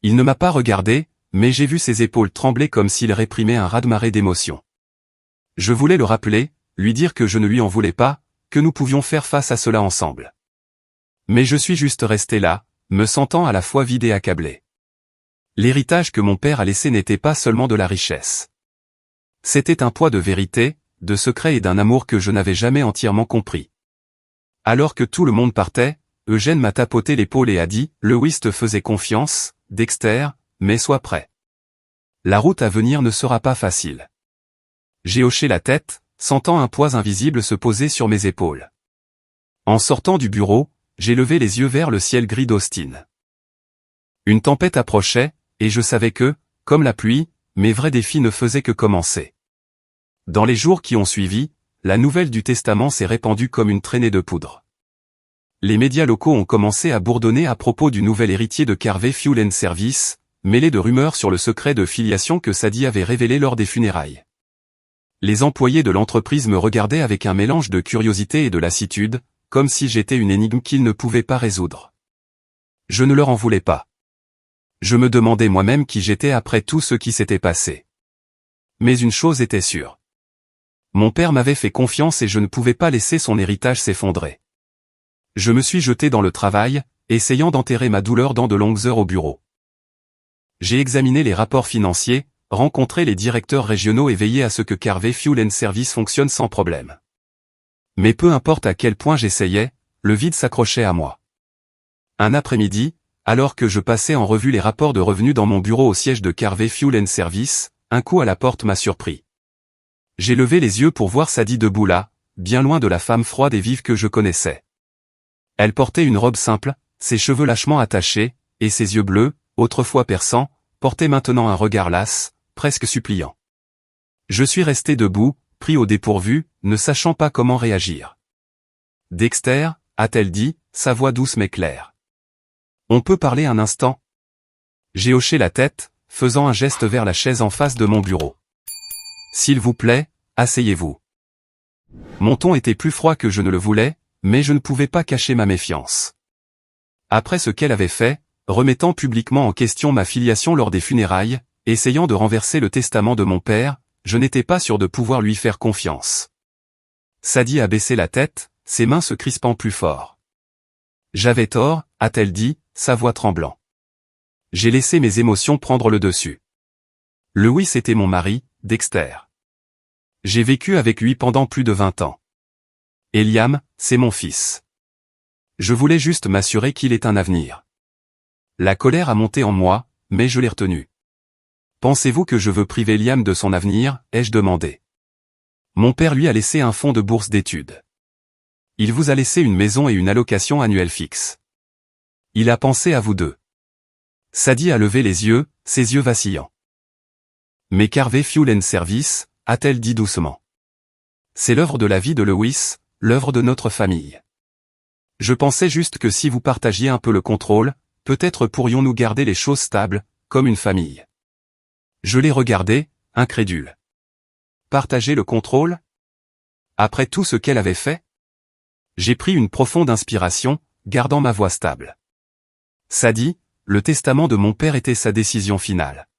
Il ne m'a pas regardé, mais j'ai vu ses épaules trembler comme s'il réprimait un raz-de-marée d'émotions. Je voulais le rappeler, lui dire que je ne lui en voulais pas, que nous pouvions faire face à cela ensemble. Mais je suis juste resté là, me sentant à la fois vide et accablé. L'héritage que mon père a laissé n'était pas seulement de la richesse. C'était un poids de vérité, de secret et d'un amour que je n'avais jamais entièrement compris. Alors que tout le monde partait, Eugène m'a tapoté l'épaule et a dit « Lewis te faisait confiance, Dexter, mais sois prêt. La route à venir ne sera pas facile. » J'ai hoché la tête, sentant un poids invisible se poser sur mes épaules. En sortant du bureau, j'ai levé les yeux vers le ciel gris d'Austin. Une tempête approchait, et je savais que, comme la pluie, mes vrais défis ne faisaient que commencer. Dans les jours qui ont suivi, la nouvelle du testament s'est répandue comme une traînée de poudre. Les médias locaux ont commencé à bourdonner à propos du nouvel héritier de Carvey Fuel and Service, mêlé de rumeurs sur le secret de filiation que Sadie avait révélé lors des funérailles. Les employés de l'entreprise me regardaient avec un mélange de curiosité et de lassitude, comme si j'étais une énigme qu'ils ne pouvaient pas résoudre. Je ne leur en voulais pas. Je me demandais moi-même qui j'étais après tout ce qui s'était passé. Mais une chose était sûre. Mon père m'avait fait confiance et je ne pouvais pas laisser son héritage s'effondrer. Je me suis jeté dans le travail, essayant d'enterrer ma douleur dans de longues heures au bureau. J'ai examiné les rapports financiers, rencontré les directeurs régionaux et veillé à ce que Carvey Fuel and Service fonctionne sans problème. Mais peu importe à quel point j'essayais, le vide s'accrochait à moi. Un après-midi, alors que je passais en revue les rapports de revenus dans mon bureau au siège de Carvey Fuel and Service, un coup à la porte m'a surpris. J'ai levé les yeux pour voir Sadie debout là, bien loin de la femme froide et vive que je connaissais. Elle portait une robe simple, ses cheveux lâchement attachés, et ses yeux bleus, autrefois perçants, portaient maintenant un regard las, presque suppliant. Je suis resté debout, pris au dépourvu, ne sachant pas comment réagir. « Dexter » a-t-elle dit, sa voix douce mais claire. On peut parler un instant? J'ai hoché la tête, faisant un geste vers la chaise en face de mon bureau. S'il vous plaît, asseyez-vous. Mon ton était plus froid que je ne le voulais, mais je ne pouvais pas cacher ma méfiance. Après ce qu'elle avait fait, remettant publiquement en question ma filiation lors des funérailles, essayant de renverser le testament de mon père, je n'étais pas sûr de pouvoir lui faire confiance. Sadie a baissé la tête, ses mains se crispant plus fort. J'avais tort, a-t-elle dit, sa voix tremblant. J'ai laissé mes émotions prendre le dessus. Lewis était mon mari, Dexter. J'ai vécu avec lui pendant plus de 20 ans. Et Liam, c'est mon fils. Je voulais juste m'assurer qu'il ait un avenir. La colère a monté en moi, mais je l'ai retenue. Pensez-vous que je veux priver Liam de son avenir, ai-je demandé. Mon père lui a laissé un fonds de bourse d'études. Il vous a laissé une maison et une allocation annuelle fixe. Il a pensé à vous deux. Sadie a levé les yeux, ses yeux vacillants. Mais Carvey Fuel and Service, a-t-elle dit doucement. C'est l'œuvre de la vie de Lewis, l'œuvre de notre famille. Je pensais juste que si vous partagiez un peu le contrôle, peut-être pourrions-nous garder les choses stables, comme une famille. Je l'ai regardé, incrédule. Partager le contrôle? Après tout ce qu'elle avait fait? J'ai pris une profonde inspiration, gardant ma voix stable. Sadie, le testament de mon père était sa décision finale.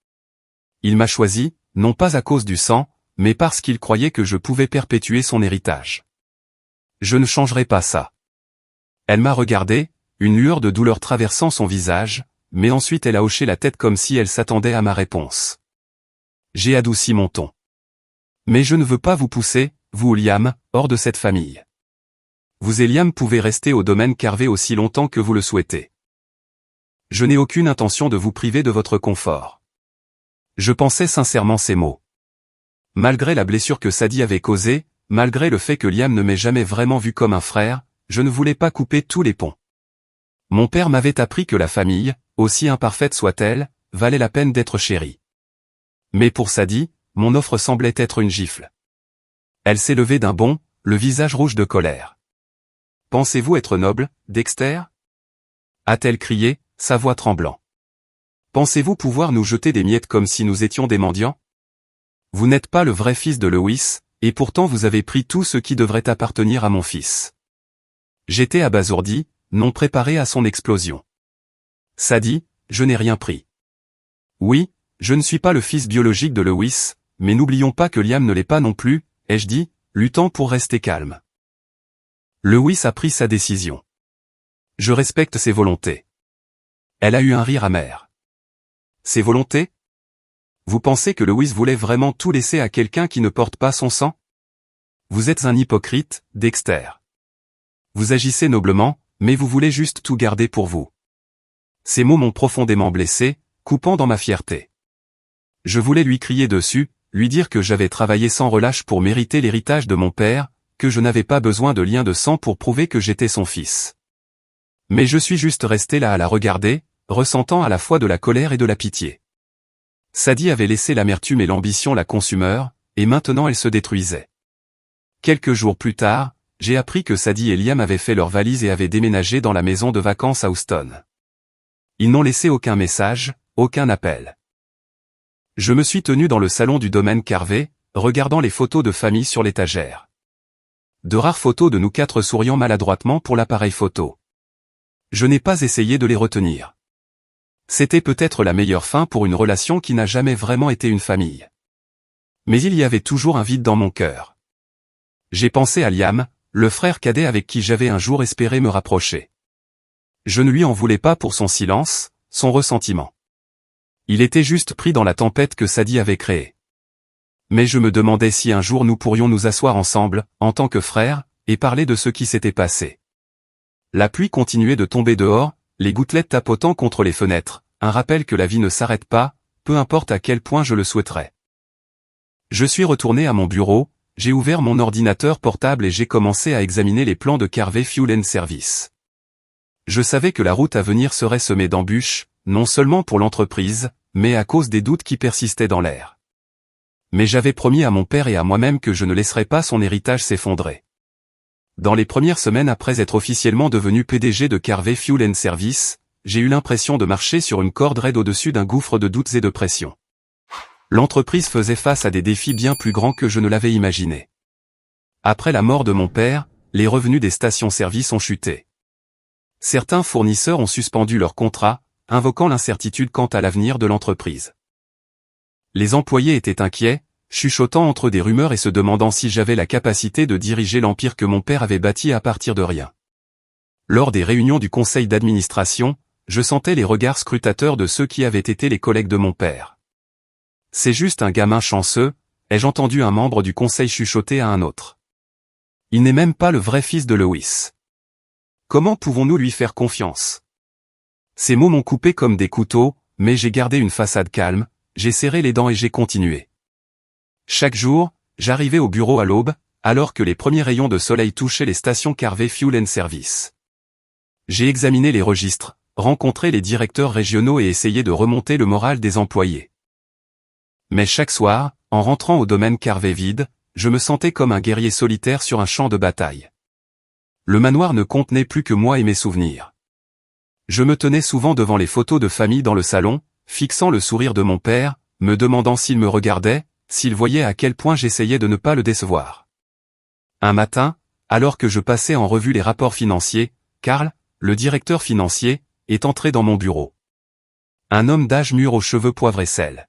Il m'a choisi, non pas à cause du sang, mais parce qu'il croyait que je pouvais perpétuer son héritage. Je ne changerai pas ça. Elle m'a regardé, une lueur de douleur traversant son visage, mais ensuite elle a hoché la tête comme si elle s'attendait à ma réponse. J'ai adouci mon ton. Mais je ne veux pas vous pousser, vous Liam, hors de cette famille. Vous et Liam pouvez rester au domaine Carvey aussi longtemps que vous le souhaitez. Je n'ai aucune intention de vous priver de votre confort. Je pensais sincèrement ces mots. Malgré la blessure que Sadie avait causée, malgré le fait que Liam ne m'ait jamais vraiment vu comme un frère, je ne voulais pas couper tous les ponts. Mon père m'avait appris que la famille, aussi imparfaite soit-elle, valait la peine d'être chérie. Mais pour Sadie, mon offre semblait être une gifle. Elle s'est levée d'un bond, le visage rouge de colère. « Pensez-vous être noble, Dexter ?» a-t-elle crié, sa voix tremblant. « Pensez-vous pouvoir nous jeter des miettes comme si nous étions des mendiants? Vous n'êtes pas le vrai fils de Lewis, et pourtant vous avez pris tout ce qui devrait appartenir à mon fils. » J'étais abasourdi, non préparé à son explosion. Sadie, je n'ai rien pris. Oui, je ne suis pas le fils biologique de Lewis, mais n'oublions pas que Liam ne l'est pas non plus, ai-je dit, luttant pour rester calme. Lewis a pris sa décision. Je respecte ses volontés. Elle a eu un rire amer. Ses volontés? Vous pensez que Lewis voulait vraiment tout laisser à quelqu'un qui ne porte pas son sang? Vous êtes un hypocrite, Dexter. Vous agissez noblement, mais vous voulez juste tout garder pour vous. Ces mots m'ont profondément blessé, coupant dans ma fierté. Je voulais lui crier dessus, lui dire que j'avais travaillé sans relâche pour mériter l'héritage de mon père, que je n'avais pas besoin de lien de sang pour prouver que j'étais son fils. Mais je suis juste resté là à la regarder, ressentant à la fois de la colère et de la pitié. Sadie avait laissé l'amertume et l'ambition la consumeur, et maintenant elle se détruisait. Quelques jours plus tard, j'ai appris que Sadie et Liam avaient fait leurs valises et avaient déménagé dans la maison de vacances à Houston. Ils n'ont laissé aucun message, aucun appel. Je me suis tenu dans le salon du domaine Carvey, regardant les photos de famille sur l'étagère. De rares photos de nous quatre souriant maladroitement pour l'appareil photo. Je n'ai pas essayé de les retenir. C'était peut-être la meilleure fin pour une relation qui n'a jamais vraiment été une famille. Mais il y avait toujours un vide dans mon cœur. J'ai pensé à Liam, le frère cadet avec qui j'avais un jour espéré me rapprocher. Je ne lui en voulais pas pour son silence, son ressentiment. Il était juste pris dans la tempête que Sadie avait créée. Mais je me demandais si un jour nous pourrions nous asseoir ensemble, en tant que frères, et parler de ce qui s'était passé. La pluie continuait de tomber dehors, les gouttelettes tapotant contre les fenêtres, un rappel que la vie ne s'arrête pas, peu importe à quel point je le souhaiterais. Je suis retourné à mon bureau, j'ai ouvert mon ordinateur portable et j'ai commencé à examiner les plans de Carvey Fuel and Service. Je savais que la route à venir serait semée d'embûches, non seulement pour l'entreprise, mais à cause des doutes qui persistaient dans l'air. Mais j'avais promis à mon père et à moi-même que je ne laisserais pas son héritage s'effondrer. Dans les premières semaines après être officiellement devenu PDG de Carvey Fuel and Service, j'ai eu l'impression de marcher sur une corde raide au-dessus d'un gouffre de doutes et de pression. L'entreprise faisait face à des défis bien plus grands que je ne l'avais imaginé. Après la mort de mon père, les revenus des stations-service ont chuté. Certains fournisseurs ont suspendu leurs contrats, invoquant l'incertitude quant à l'avenir de l'entreprise. Les employés étaient inquiets, chuchotant entre des rumeurs et se demandant si j'avais la capacité de diriger l'empire que mon père avait bâti à partir de rien. Lors des réunions du conseil d'administration, je sentais les regards scrutateurs de ceux qui avaient été les collègues de mon père. « C'est juste un gamin chanceux », ai-je entendu un membre du conseil chuchoter à un autre. « Il n'est même pas le vrai fils de Lewis. Comment pouvons-nous lui faire confiance ?» Ces mots m'ont coupé comme des couteaux, mais j'ai gardé une façade calme, j'ai serré les dents et j'ai continué. Chaque jour, j'arrivais au bureau à l'aube, alors que les premiers rayons de soleil touchaient les stations Carvé Fuel & Service. J'ai examiné les registres, rencontré les directeurs régionaux et essayé de remonter le moral des employés. Mais chaque soir, en rentrant au domaine Carvé vide, je me sentais comme un guerrier solitaire sur un champ de bataille. Le manoir ne contenait plus que moi et mes souvenirs. Je me tenais souvent devant les photos de famille dans le salon, fixant le sourire de mon père, me demandant s'il me regardait, s'il voyait à quel point j'essayais de ne pas le décevoir. Un matin, alors que je passais en revue les rapports financiers, Karl, le directeur financier, est entré dans mon bureau. Un homme d'âge mûr aux cheveux poivre et sel.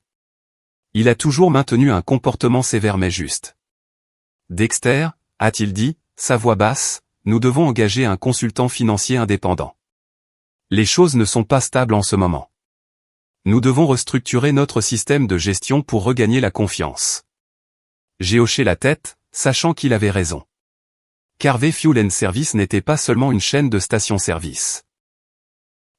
Il a toujours maintenu un comportement sévère mais juste. « Dexter, a-t-il dit, sa voix basse, nous devons engager un consultant financier indépendant. Les choses ne sont pas stables en ce moment. Nous devons restructurer notre système de gestion pour regagner la confiance. » J'ai hoché la tête, sachant qu'il avait raison. Carvé Fuel & Service n'était pas seulement une chaîne de stations-service.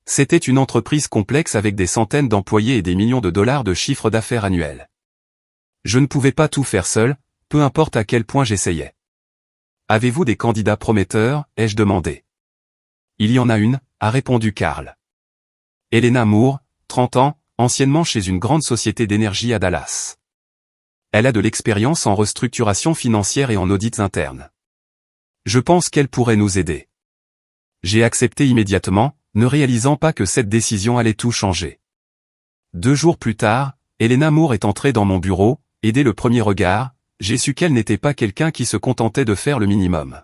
C'était une entreprise complexe avec des centaines d'employés et des millions de dollars de chiffre d'affaires annuel. Je ne pouvais pas tout faire seul, peu importe à quel point j'essayais. « Avez-vous des candidats prometteurs ?» ai-je demandé. « Il y en a une », a répondu Karl. Elena Moore, 30 ans, anciennement chez une grande société d'énergie à Dallas. Elle a de l'expérience en restructuration financière et en audits internes. Je pense qu'elle pourrait nous aider. J'ai accepté immédiatement, ne réalisant pas que cette décision allait tout changer. 2 jours plus tard, Elena Moore est entrée dans mon bureau, et dès le premier regard, j'ai su qu'elle n'était pas quelqu'un qui se contentait de faire le minimum.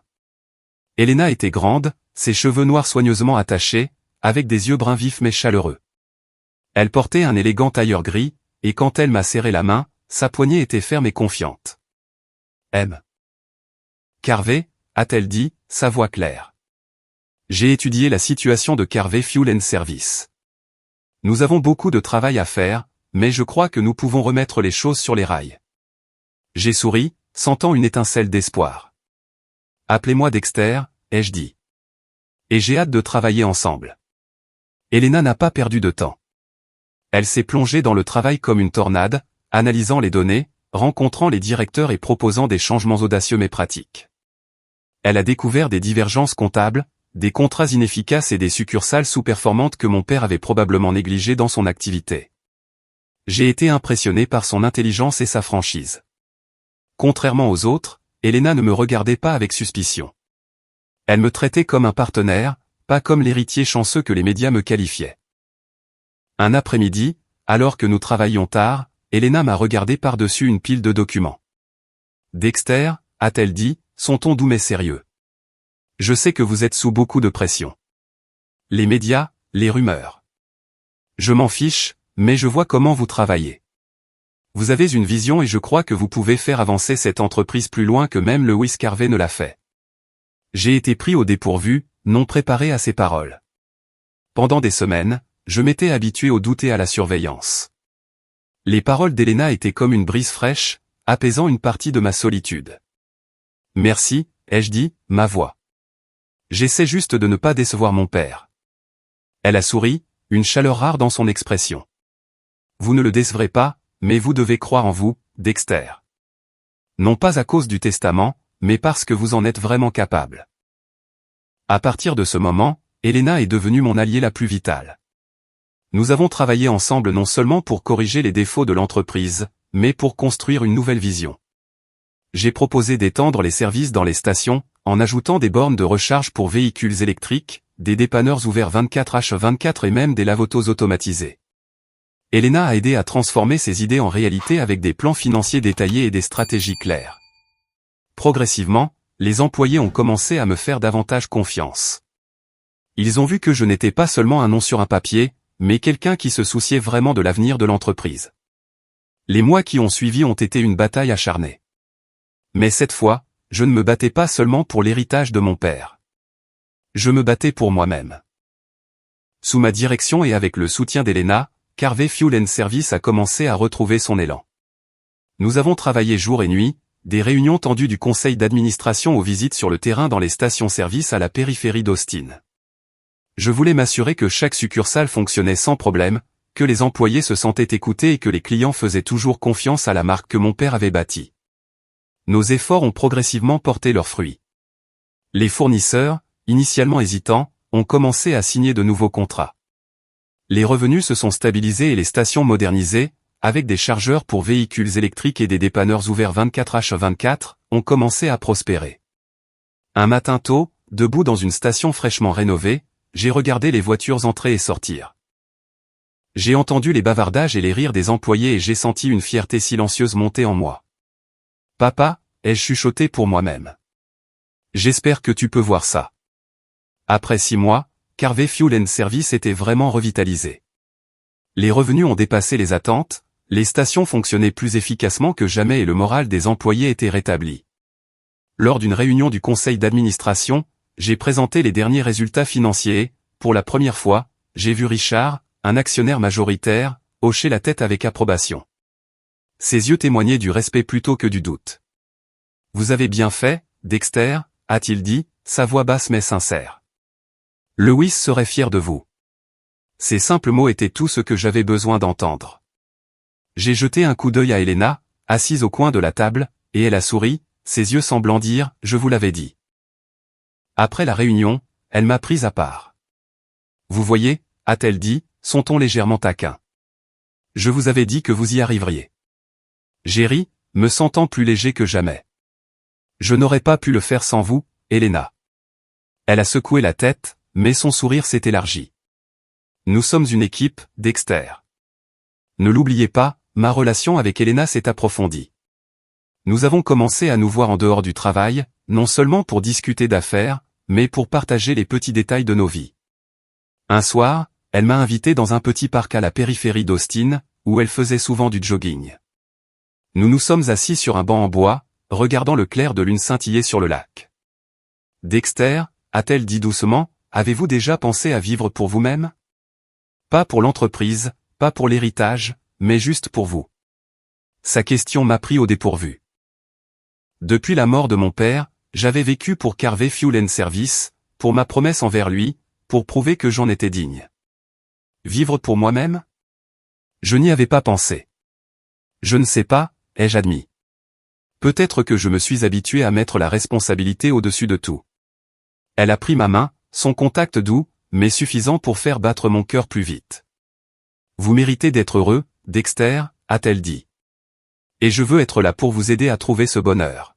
Elena était grande, ses cheveux noirs soigneusement attachés, avec des yeux bruns vifs mais chaleureux. Elle portait un élégant tailleur gris, et quand elle m'a serré la main, sa poignée était ferme et confiante. « M. Carvé ?» a-t-elle dit, sa voix claire. J'ai étudié la situation de Carvé Fuel & Service. Nous avons beaucoup de travail à faire, mais je crois que nous pouvons remettre les choses sur les rails. J'ai souri, sentant une étincelle d'espoir. Appelez-moi Dexter, ai-je dit. Et j'ai hâte de travailler ensemble. Elena n'a pas perdu de temps. Elle s'est plongée dans le travail comme une tornade, analysant les données, rencontrant les directeurs et proposant des changements audacieux mais pratiques. Elle a découvert des divergences comptables, des contrats inefficaces et des succursales sous-performantes que mon père avait probablement négligées dans son activité. J'ai été impressionné par son intelligence et sa franchise. Contrairement aux autres, Elena ne me regardait pas avec suspicion. Elle me traitait comme un partenaire, pas comme l'héritier chanceux que les médias me qualifiaient. Un après-midi, alors que nous travaillions tard, Elena m'a regardé par-dessus une pile de documents. « Dexter », a-t-elle dit, son ton doux mais sérieux. « Je sais que vous êtes sous beaucoup de pression. Les médias, les rumeurs. Je m'en fiche, mais je vois comment vous travaillez. Vous avez une vision et je crois que vous pouvez faire avancer cette entreprise plus loin que même Lewis Carvé ne l'a fait. » J'ai été pris au dépourvu, non préparé à ces paroles. Pendant des semaines, je m'étais habitué au doute et à la surveillance. Les paroles d'Elena étaient comme une brise fraîche, apaisant une partie de ma solitude. « Merci », ai-je dit, ma voix. J'essaie juste de ne pas décevoir mon père. Elle a souri, une chaleur rare dans son expression. Vous ne le décevrez pas, mais vous devez croire en vous, Dexter. Non pas à cause du testament, mais parce que vous en êtes vraiment capable. À partir de ce moment, Elena est devenue mon alliée la plus vitale. Nous avons travaillé ensemble non seulement pour corriger les défauts de l'entreprise, mais pour construire une nouvelle vision. J'ai proposé d'étendre les services dans les stations, en ajoutant des bornes de recharge pour véhicules électriques, des dépanneurs ouverts 24h24 et même des lave-autos automatisés. Elena a aidé à transformer ses idées en réalité avec des plans financiers détaillés et des stratégies claires. Progressivement, les employés ont commencé à me faire davantage confiance. Ils ont vu que je n'étais pas seulement un nom sur un papier, mais quelqu'un qui se souciait vraiment de l'avenir de l'entreprise. Les mois qui ont suivi ont été une bataille acharnée. Mais cette fois, je ne me battais pas seulement pour l'héritage de mon père. Je me battais pour moi-même. Sous ma direction et avec le soutien d'Elena, Carvé Fuel & Service a commencé à retrouver son élan. Nous avons travaillé jour et nuit, des réunions tendues du conseil d'administration aux visites sur le terrain dans les stations-service à la périphérie d'Austin. Je voulais m'assurer que chaque succursale fonctionnait sans problème, que les employés se sentaient écoutés et que les clients faisaient toujours confiance à la marque que mon père avait bâtie. Nos efforts ont progressivement porté leurs fruits. Les fournisseurs, initialement hésitants, ont commencé à signer de nouveaux contrats. Les revenus se sont stabilisés et les stations modernisées, avec des chargeurs pour véhicules électriques et des dépanneurs ouverts 24h24, ont commencé à prospérer. Un matin tôt, debout dans une station fraîchement rénovée, j'ai regardé les voitures entrer et sortir. J'ai entendu les bavardages et les rires des employés et j'ai senti une fierté silencieuse monter en moi. « Papa », ai-je chuchoté pour moi-même. « J'espère que tu peux voir ça. » Après 6 mois, Carvé Fuel & Service était vraiment revitalisé. Les revenus ont dépassé les attentes, les stations fonctionnaient plus efficacement que jamais et le moral des employés était rétabli. Lors d'une réunion du conseil d'administration, j'ai présenté les derniers résultats financiers et, pour la première fois, j'ai vu Richard, un actionnaire majoritaire, hocher la tête avec approbation. Ses yeux témoignaient du respect plutôt que du doute. « Vous avez bien fait, Dexter », a-t-il dit, sa voix basse mais sincère. « Lewis serait fier de vous. » Ces simples mots étaient tout ce que j'avais besoin d'entendre. J'ai jeté un coup d'œil à Elena, assise au coin de la table, et elle a souri, ses yeux semblant dire « Je vous l'avais dit ». Après la réunion, elle m'a prise à part. « Vous voyez, » a-t-elle dit, son ton légèrement taquin. « Je vous avais dit que vous y arriveriez. » J'ai ri, me sentant plus léger que jamais. « Je n'aurais pas pu le faire sans vous, Elena. » Elle a secoué la tête, mais son sourire s'est élargi. « Nous sommes une équipe, Dexter. » Ne l'oubliez pas, ma relation avec Elena s'est approfondie. Nous avons commencé à nous voir en dehors du travail, non seulement pour discuter d'affaires, mais pour partager les petits détails de nos vies. Un soir, elle m'a invité dans un petit parc à la périphérie d'Austin, où elle faisait souvent du jogging. Nous nous sommes assis sur un banc en bois, regardant le clair de lune scintiller sur le lac. « Dexter », a-t-elle dit doucement, « avez-vous déjà pensé à vivre pour vous-même ? Pas pour l'entreprise, pas pour l'héritage, mais juste pour vous. » Sa question m'a pris au dépourvu. Depuis la mort de mon père, j'avais vécu pour Carvé Fuel & Service, pour ma promesse envers lui, pour prouver que j'en étais digne. Vivre pour moi-même ? Je n'y avais pas pensé. Je ne sais pas, ai-je admis. Peut-être que je me suis habitué à mettre la responsabilité au-dessus de tout. Elle a pris ma main, son contact doux, mais suffisant pour faire battre mon cœur plus vite. « Vous méritez d'être heureux, Dexter », a-t-elle dit. « Et je veux être là pour vous aider à trouver ce bonheur. »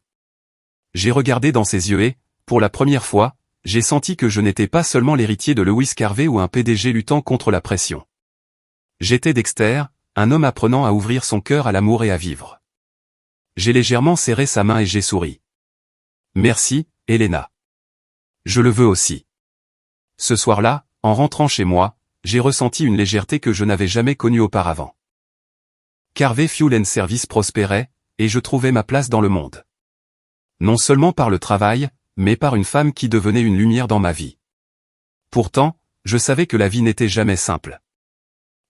J'ai regardé dans ses yeux et, pour la première fois, j'ai senti que je n'étais pas seulement l'héritier de Lewis Carvé ou un PDG luttant contre la pression. J'étais Dexter, un homme apprenant à ouvrir son cœur à l'amour et à vivre. J'ai légèrement serré sa main et j'ai souri. « Merci, Elena. Je le veux aussi. » Ce soir-là, en rentrant chez moi, j'ai ressenti une légèreté que je n'avais jamais connue auparavant. Carvé Fuel & Service prospérait, et je trouvais ma place dans le monde. Non seulement par le travail, mais par une femme qui devenait une lumière dans ma vie. Pourtant, je savais que la vie n'était jamais simple.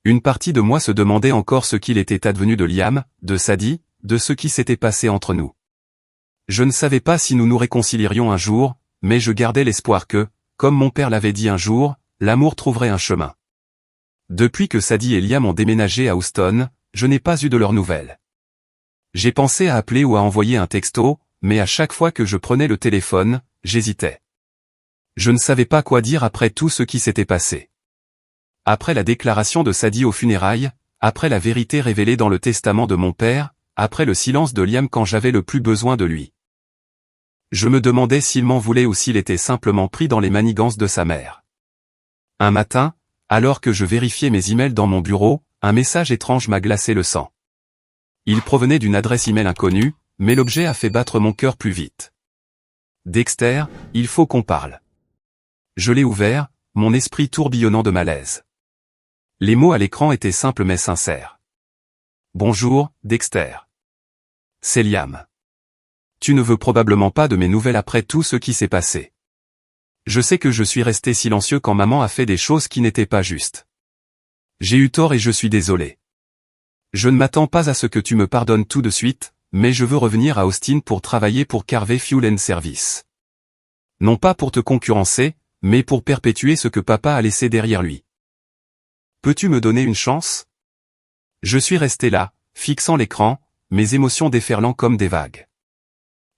Une partie de moi se demandait encore ce qu'il était advenu de Liam, de Sadie, de ce qui s'était passé entre nous. Je ne savais pas si nous nous réconcilierions un jour, mais je gardais l'espoir que, comme mon père l'avait dit un jour, l'amour trouverait un chemin. Depuis que Sadie et Liam ont déménagé à Houston, je n'ai pas eu de leurs nouvelles. J'ai pensé à appeler ou à envoyer un texto, mais à chaque fois que je prenais le téléphone, j'hésitais. Je ne savais pas quoi dire après tout ce qui s'était passé. Après la déclaration de Sadie aux funérailles, après la vérité révélée dans le testament de mon père, après le silence de Liam quand j'avais le plus besoin de lui. Je me demandais s'il m'en voulait ou s'il était simplement pris dans les manigances de sa mère. Un matin, alors que je vérifiais mes emails dans mon bureau, un message étrange m'a glacé le sang. Il provenait d'une adresse email inconnue, mais l'objet a fait battre mon cœur plus vite. Dexter, il faut qu'on parle. Je l'ai ouvert, mon esprit tourbillonnant de malaise. Les mots à l'écran étaient simples mais sincères. Bonjour, Dexter. C'est Liam. Tu ne veux probablement pas de mes nouvelles après tout ce qui s'est passé. Je sais que je suis resté silencieux quand maman a fait des choses qui n'étaient pas justes. J'ai eu tort et je suis désolé. Je ne m'attends pas à ce que tu me pardonnes tout de suite, mais je veux revenir à Austin pour travailler pour Carvey Fuel & Service. Non pas pour te concurrencer, mais pour perpétuer ce que papa a laissé derrière lui. Peux-tu me donner une chance? Je suis resté là, fixant l'écran, mes émotions déferlant comme des vagues.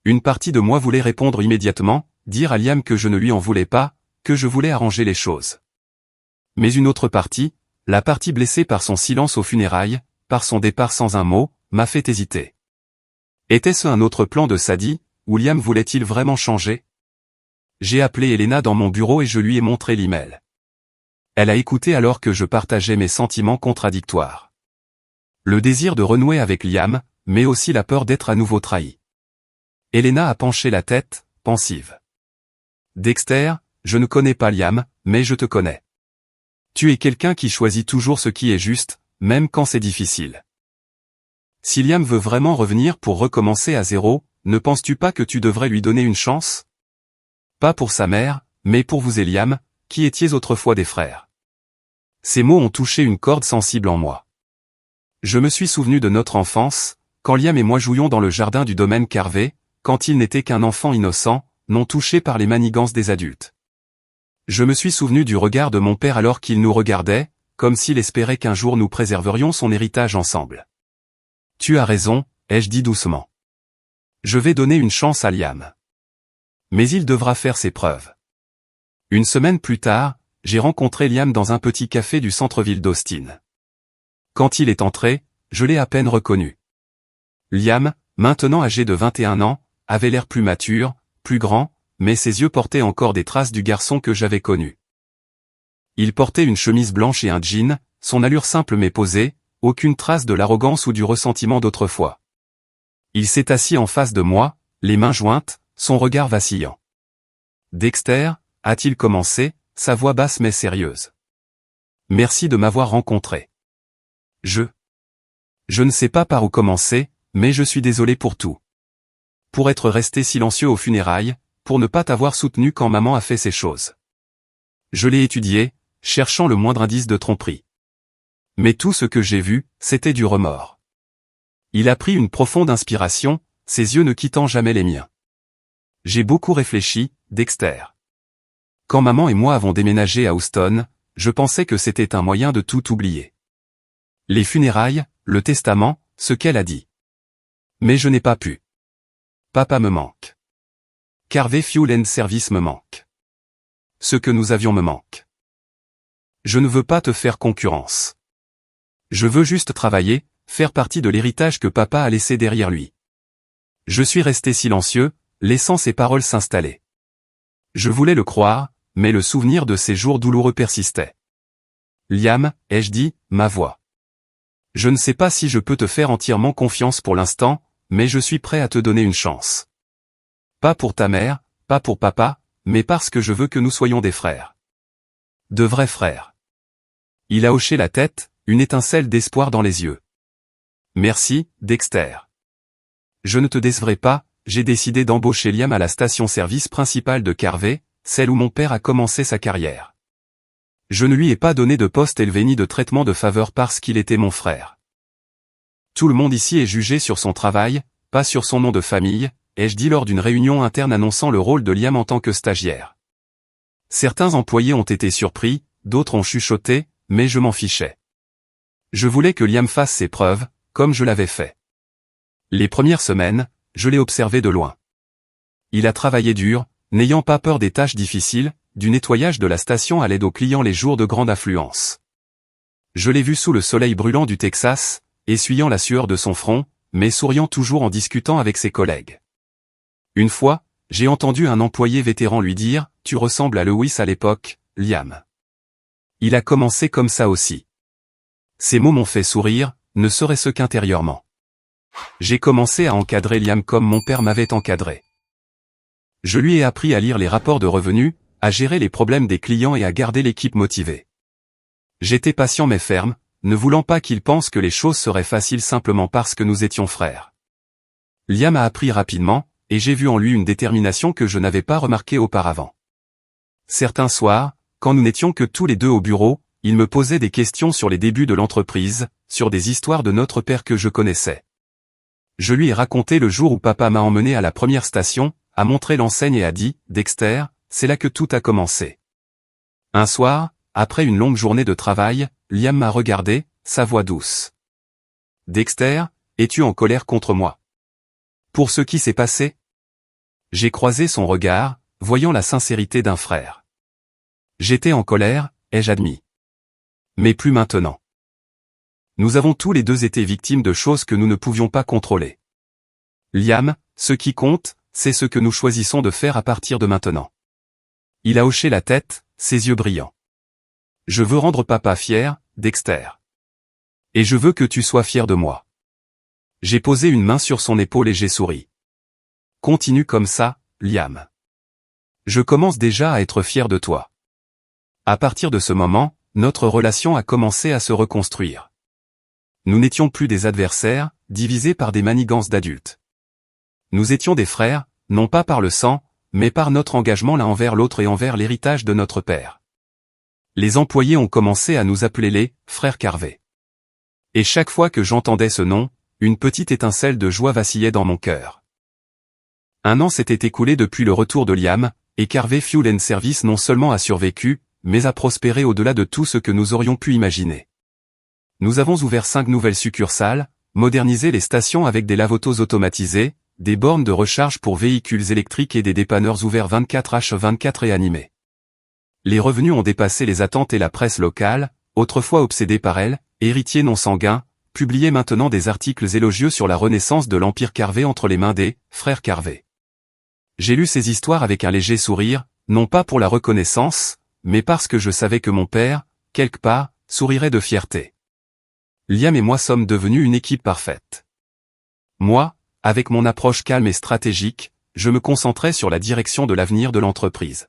Une partie de moi voulait répondre immédiatement, dire à Liam que je ne lui en voulais pas, que je voulais arranger les choses. Mais une autre partie, la partie blessée par son silence aux funérailles, par son départ sans un mot, m'a fait hésiter. Était-ce un autre plan de Sadie, ou Liam voulait-il vraiment changer? J'ai appelé Elena dans mon bureau et je lui ai montré l'email. Elle a écouté alors que je partageais mes sentiments contradictoires. Le désir de renouer avec Liam, mais aussi la peur d'être à nouveau trahi. Elena a penché la tête, pensive. Dexter, je ne connais pas Liam, mais je te connais. Tu es quelqu'un qui choisit toujours ce qui est juste, même quand c'est difficile. Si Liam veut vraiment revenir pour recommencer à zéro, ne penses-tu pas que tu devrais lui donner une chance? Pas pour sa mère, mais pour vous et Liam, qui étiez autrefois des frères. Ces mots ont touché une corde sensible en moi. Je me suis souvenu de notre enfance, quand Liam et moi jouions dans le jardin du domaine Carvey, quand il n'était qu'un enfant innocent, non touché par les manigances des adultes. Je me suis souvenu du regard de mon père alors qu'il nous regardait, comme s'il espérait qu'un jour nous préserverions son héritage ensemble. Tu as raison, ai-je dit doucement. Je vais donner une chance à Liam. Mais il devra faire ses preuves. Une semaine plus tard, j'ai rencontré Liam dans un petit café du centre-ville d'Austin. Quand il est entré, je l'ai à peine reconnu. Liam, maintenant âgé de 21 ans, avait l'air plus mature, plus grand, mais ses yeux portaient encore des traces du garçon que j'avais connu. Il portait une chemise blanche et un jean, son allure simple mais posée, aucune trace de l'arrogance ou du ressentiment d'autrefois. Il s'est assis en face de moi, les mains jointes, son regard vacillant. Dexter, a-t-il commencé, sa voix basse mais sérieuse. Merci de m'avoir rencontré. Je ne sais pas par où commencer, mais je suis désolé pour tout. Pour être resté silencieux aux funérailles, pour ne pas t'avoir soutenu quand maman a fait ces choses. Je l'ai étudié, cherchant le moindre indice de tromperie. Mais tout ce que j'ai vu, c'était du remords. Il a pris une profonde inspiration, ses yeux ne quittant jamais les miens. J'ai beaucoup réfléchi, Dexter. Quand maman et moi avons déménagé à Houston, je pensais que c'était un moyen de tout oublier. Les funérailles, le testament, ce qu'elle a dit. Mais je n'ai pas pu. Papa me manque. Carvey Fuel & Service me manque. Ce que nous avions me manque. Je ne veux pas te faire concurrence. Je veux juste travailler, faire partie de l'héritage que papa a laissé derrière lui. Je suis resté silencieux, laissant ses paroles s'installer. Je voulais le croire, mais le souvenir de ces jours douloureux persistait. Liam, ai-je dit, ma voix. Je ne sais pas si je peux te faire entièrement confiance pour l'instant, mais je suis prêt à te donner une chance. Pas pour ta mère, pas pour papa, mais parce que je veux que nous soyons des frères. De vrais frères. Il a hoché la tête, une étincelle d'espoir dans les yeux. Merci, Dexter. Je ne te décevrai pas, j'ai décidé d'embaucher Liam à la station-service principale de Carvey, celle où mon père a commencé sa carrière. Je ne lui ai pas donné de poste élevé ni de traitement de faveur parce qu'il était mon frère. Tout le monde ici est jugé sur son travail, pas sur son nom de famille, ai-je dit lors d'une réunion interne annonçant le rôle de Liam en tant que stagiaire. Certains employés ont été surpris, d'autres ont chuchoté, mais je m'en fichais. Je voulais que Liam fasse ses preuves, comme je l'avais fait. Les premières semaines, je l'ai observé de loin. Il a travaillé dur, n'ayant pas peur des tâches difficiles, du nettoyage de la station à l'aide aux clients les jours de grande affluence. Je l'ai vu sous le soleil brûlant du Texas, essuyant la sueur de son front, mais souriant toujours en discutant avec ses collègues. Une fois, j'ai entendu un employé vétéran lui dire « Tu ressembles à Lewis à l'époque, Liam. » Il a commencé comme ça aussi. Ces mots m'ont fait sourire, ne serait-ce qu'intérieurement. J'ai commencé à encadrer Liam comme mon père m'avait encadré. Je lui ai appris à lire les rapports de revenus, à gérer les problèmes des clients et à garder l'équipe motivée. J'étais patient mais ferme, ne voulant pas qu'il pense que les choses seraient faciles simplement parce que nous étions frères. Liam a appris rapidement, et j'ai vu en lui une détermination que je n'avais pas remarquée auparavant. Certains soirs, quand nous n'étions que tous les deux au bureau, il me posait des questions sur les débuts de l'entreprise, sur des histoires de notre père que je connaissais. Je lui ai raconté le jour où papa m'a emmené à la première station, a montré l'enseigne et a dit « Dexter, c'est là que tout a commencé ». Un soir, après une longue journée de travail, Liam m'a regardé, sa voix douce. « Dexter, es-tu en colère contre moi? Pour ce qui s'est passé ?» J'ai croisé son regard, voyant la sincérité d'un frère. J'étais en colère, ai-je admis. Mais plus maintenant. Nous avons tous les deux été victimes de choses que nous ne pouvions pas contrôler. Liam, ce qui compte, c'est ce que nous choisissons de faire à partir de maintenant. Il a hoché la tête, ses yeux brillants. Je veux rendre papa fier, Dexter. Et je veux que tu sois fier de moi. J'ai posé une main sur son épaule et j'ai souri. Continue comme ça, Liam. Je commence déjà à être fier de toi. À partir de ce moment, notre relation a commencé à se reconstruire. Nous n'étions plus des adversaires, divisés par des manigances d'adultes. Nous étions des frères, non pas par le sang, mais par notre engagement l'un envers l'autre et envers l'héritage de notre père. Les employés ont commencé à nous appeler les « frères Carvé ». Et chaque fois que j'entendais ce nom, une petite étincelle de joie vacillait dans mon cœur. Un an s'était écoulé depuis le retour de Liam, et Carvé Fuel & Service non seulement a survécu, mais a prospéré au-delà de tout ce que nous aurions pu imaginer. Nous avons ouvert 5 nouvelles succursales, modernisé les stations avec des lave-autos automatisés, des bornes de recharge pour véhicules électriques et des dépanneurs ouverts 24h24 et animés. Les revenus ont dépassé les attentes et la presse locale, autrefois obsédée par elle, héritier non sanguin, publiait maintenant des articles élogieux sur la renaissance de l'Empire Carvé entre les mains des « frères Carvé ». J'ai lu ces histoires avec un léger sourire, non pas pour la reconnaissance, mais parce que je savais que mon père, quelque part, sourirait de fierté. Liam et moi sommes devenus une équipe parfaite. Moi, avec mon approche calme et stratégique, je me concentrais sur la direction de l'avenir de l'entreprise.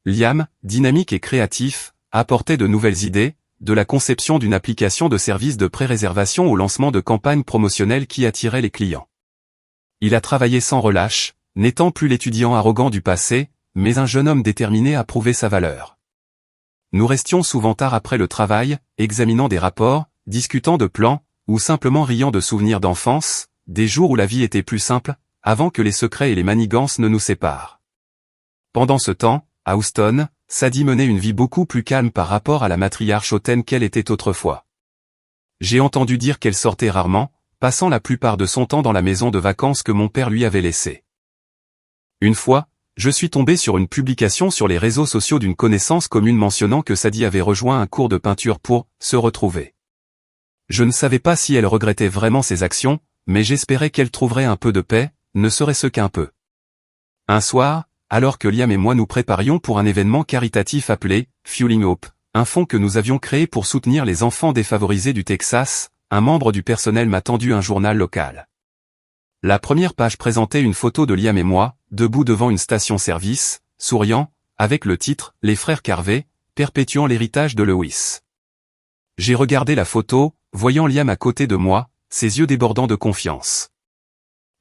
Liam, dynamique et créatif, apportait de nouvelles idées, de la conception d'une application de service de pré-réservation au lancement de campagnes promotionnelles qui attiraient les clients. Il a travaillé sans relâche, n'étant plus l'étudiant arrogant du passé, mais un jeune homme déterminé à prouver sa valeur. Nous restions souvent tard après le travail, examinant des rapports, discutant de plans, ou simplement riant de souvenirs d'enfance, des jours où la vie était plus simple, avant que les secrets et les manigances ne nous séparent. Pendant ce temps, à Houston, Sadie menait une vie beaucoup plus calme par rapport à la matriarche hautaine qu'elle était autrefois. J'ai entendu dire qu'elle sortait rarement, passant la plupart de son temps dans la maison de vacances que mon père lui avait laissée. Une fois, je suis tombé sur une publication sur les réseaux sociaux d'une connaissance commune mentionnant que Sadie avait rejoint un cours de peinture pour se retrouver. Je ne savais pas si elle regrettait vraiment ses actions, mais j'espérais qu'elle trouverait un peu de paix, ne serait-ce qu'un peu. Un soir, alors que Liam et moi nous préparions pour un événement caritatif appelé « Fueling Hope », un fonds que nous avions créé pour soutenir les enfants défavorisés du Texas, un membre du personnel m'a tendu un journal local. La première page présentait une photo de Liam et moi, debout devant une station-service, souriant, avec le titre « Les frères Carvé, perpétuant l'héritage de Lewis ». J'ai regardé la photo, voyant Liam à côté de moi, ses yeux débordant de confiance.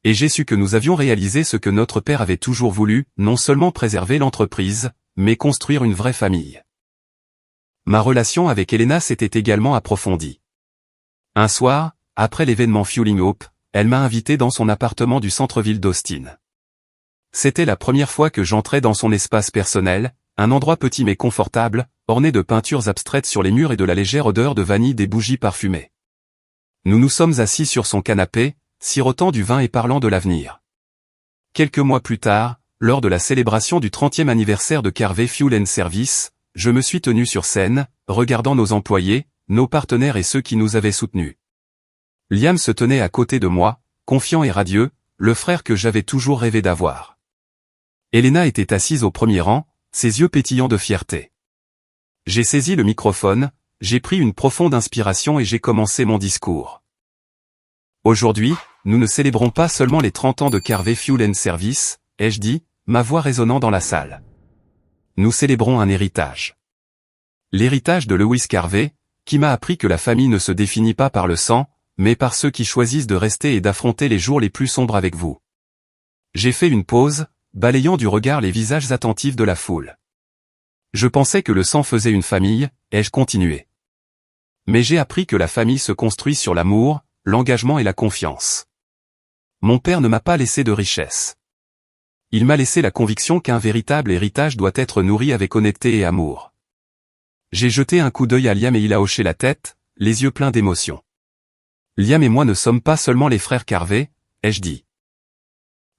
Et j'ai su que nous avions réalisé ce que notre père avait toujours voulu, non seulement préserver l'entreprise, mais construire une vraie famille. Ma relation avec Elena s'était également approfondie. Un soir, après l'événement Fueling Hope, elle m'a invité dans son appartement du centre-ville d'Austin. C'était la première fois que j'entrais dans son espace personnel, un endroit petit mais confortable, orné de peintures abstraites sur les murs et de la légère odeur de vanille des bougies parfumées. Nous nous sommes assis sur son canapé, sirotant du vin et parlant de l'avenir. Quelques mois plus tard, lors de la célébration du 30e anniversaire de Carvé Fuel & Service, je me suis tenu sur scène, regardant nos employés, nos partenaires et ceux qui nous avaient soutenus. Liam se tenait à côté de moi, confiant et radieux, le frère que j'avais toujours rêvé d'avoir. Elena était assise au premier rang, ses yeux pétillants de fierté. J'ai saisi le microphone, j'ai pris une profonde inspiration et j'ai commencé mon discours. Aujourd'hui, nous ne célébrons pas seulement les 30 ans de Carvé Fuel & Service, ai-je dit, ma voix résonnant dans la salle. Nous célébrons un héritage. L'héritage de Lewis Carvé, qui m'a appris que la famille ne se définit pas par le sang, mais par ceux qui choisissent de rester et d'affronter les jours les plus sombres avec vous. J'ai fait une pause, balayant du regard les visages attentifs de la foule. Je pensais que le sang faisait une famille, ai-je continué. Mais j'ai appris que la famille se construit sur l'amour, l'engagement et la confiance. Mon père ne m'a pas laissé de richesse. Il m'a laissé la conviction qu'un véritable héritage doit être nourri avec honnêteté et amour. J'ai jeté un coup d'œil à Liam et il a hoché la tête, les yeux pleins d'émotion. Liam et moi ne sommes pas seulement les frères Carvé, ai-je dit.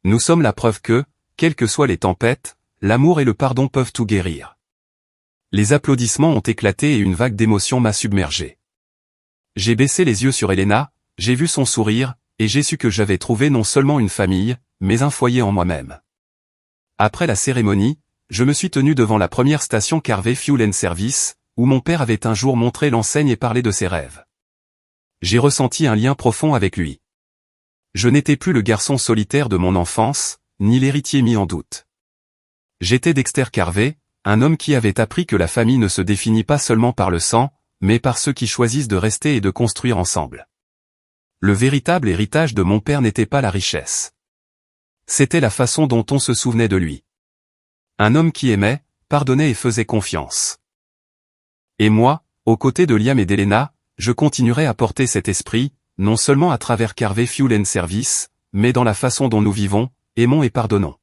Nous sommes la preuve que, quelles que soient les tempêtes, l'amour et le pardon peuvent tout guérir. Les applaudissements ont éclaté et une vague d'émotion m'a submergé. J'ai baissé les yeux sur Elena, j'ai vu son sourire, et j'ai su que j'avais trouvé non seulement une famille, mais un foyer en moi-même. Après la cérémonie, je me suis tenu devant la première station Carvé Fuel & Service, où mon père avait un jour montré l'enseigne et parlé de ses rêves. J'ai ressenti un lien profond avec lui. Je n'étais plus le garçon solitaire de mon enfance, ni l'héritier mis en doute. J'étais Dexter Carvé, un homme qui avait appris que la famille ne se définit pas seulement par le sang, mais par ceux qui choisissent de rester et de construire ensemble. Le véritable héritage de mon père n'était pas la richesse. C'était la façon dont on se souvenait de lui. Un homme qui aimait, pardonnait et faisait confiance. Et moi, aux côtés de Liam et d'Elena, je continuerai à porter cet esprit, non seulement à travers Carvé Fuel & Service, mais dans la façon dont nous vivons, aimons et pardonnons.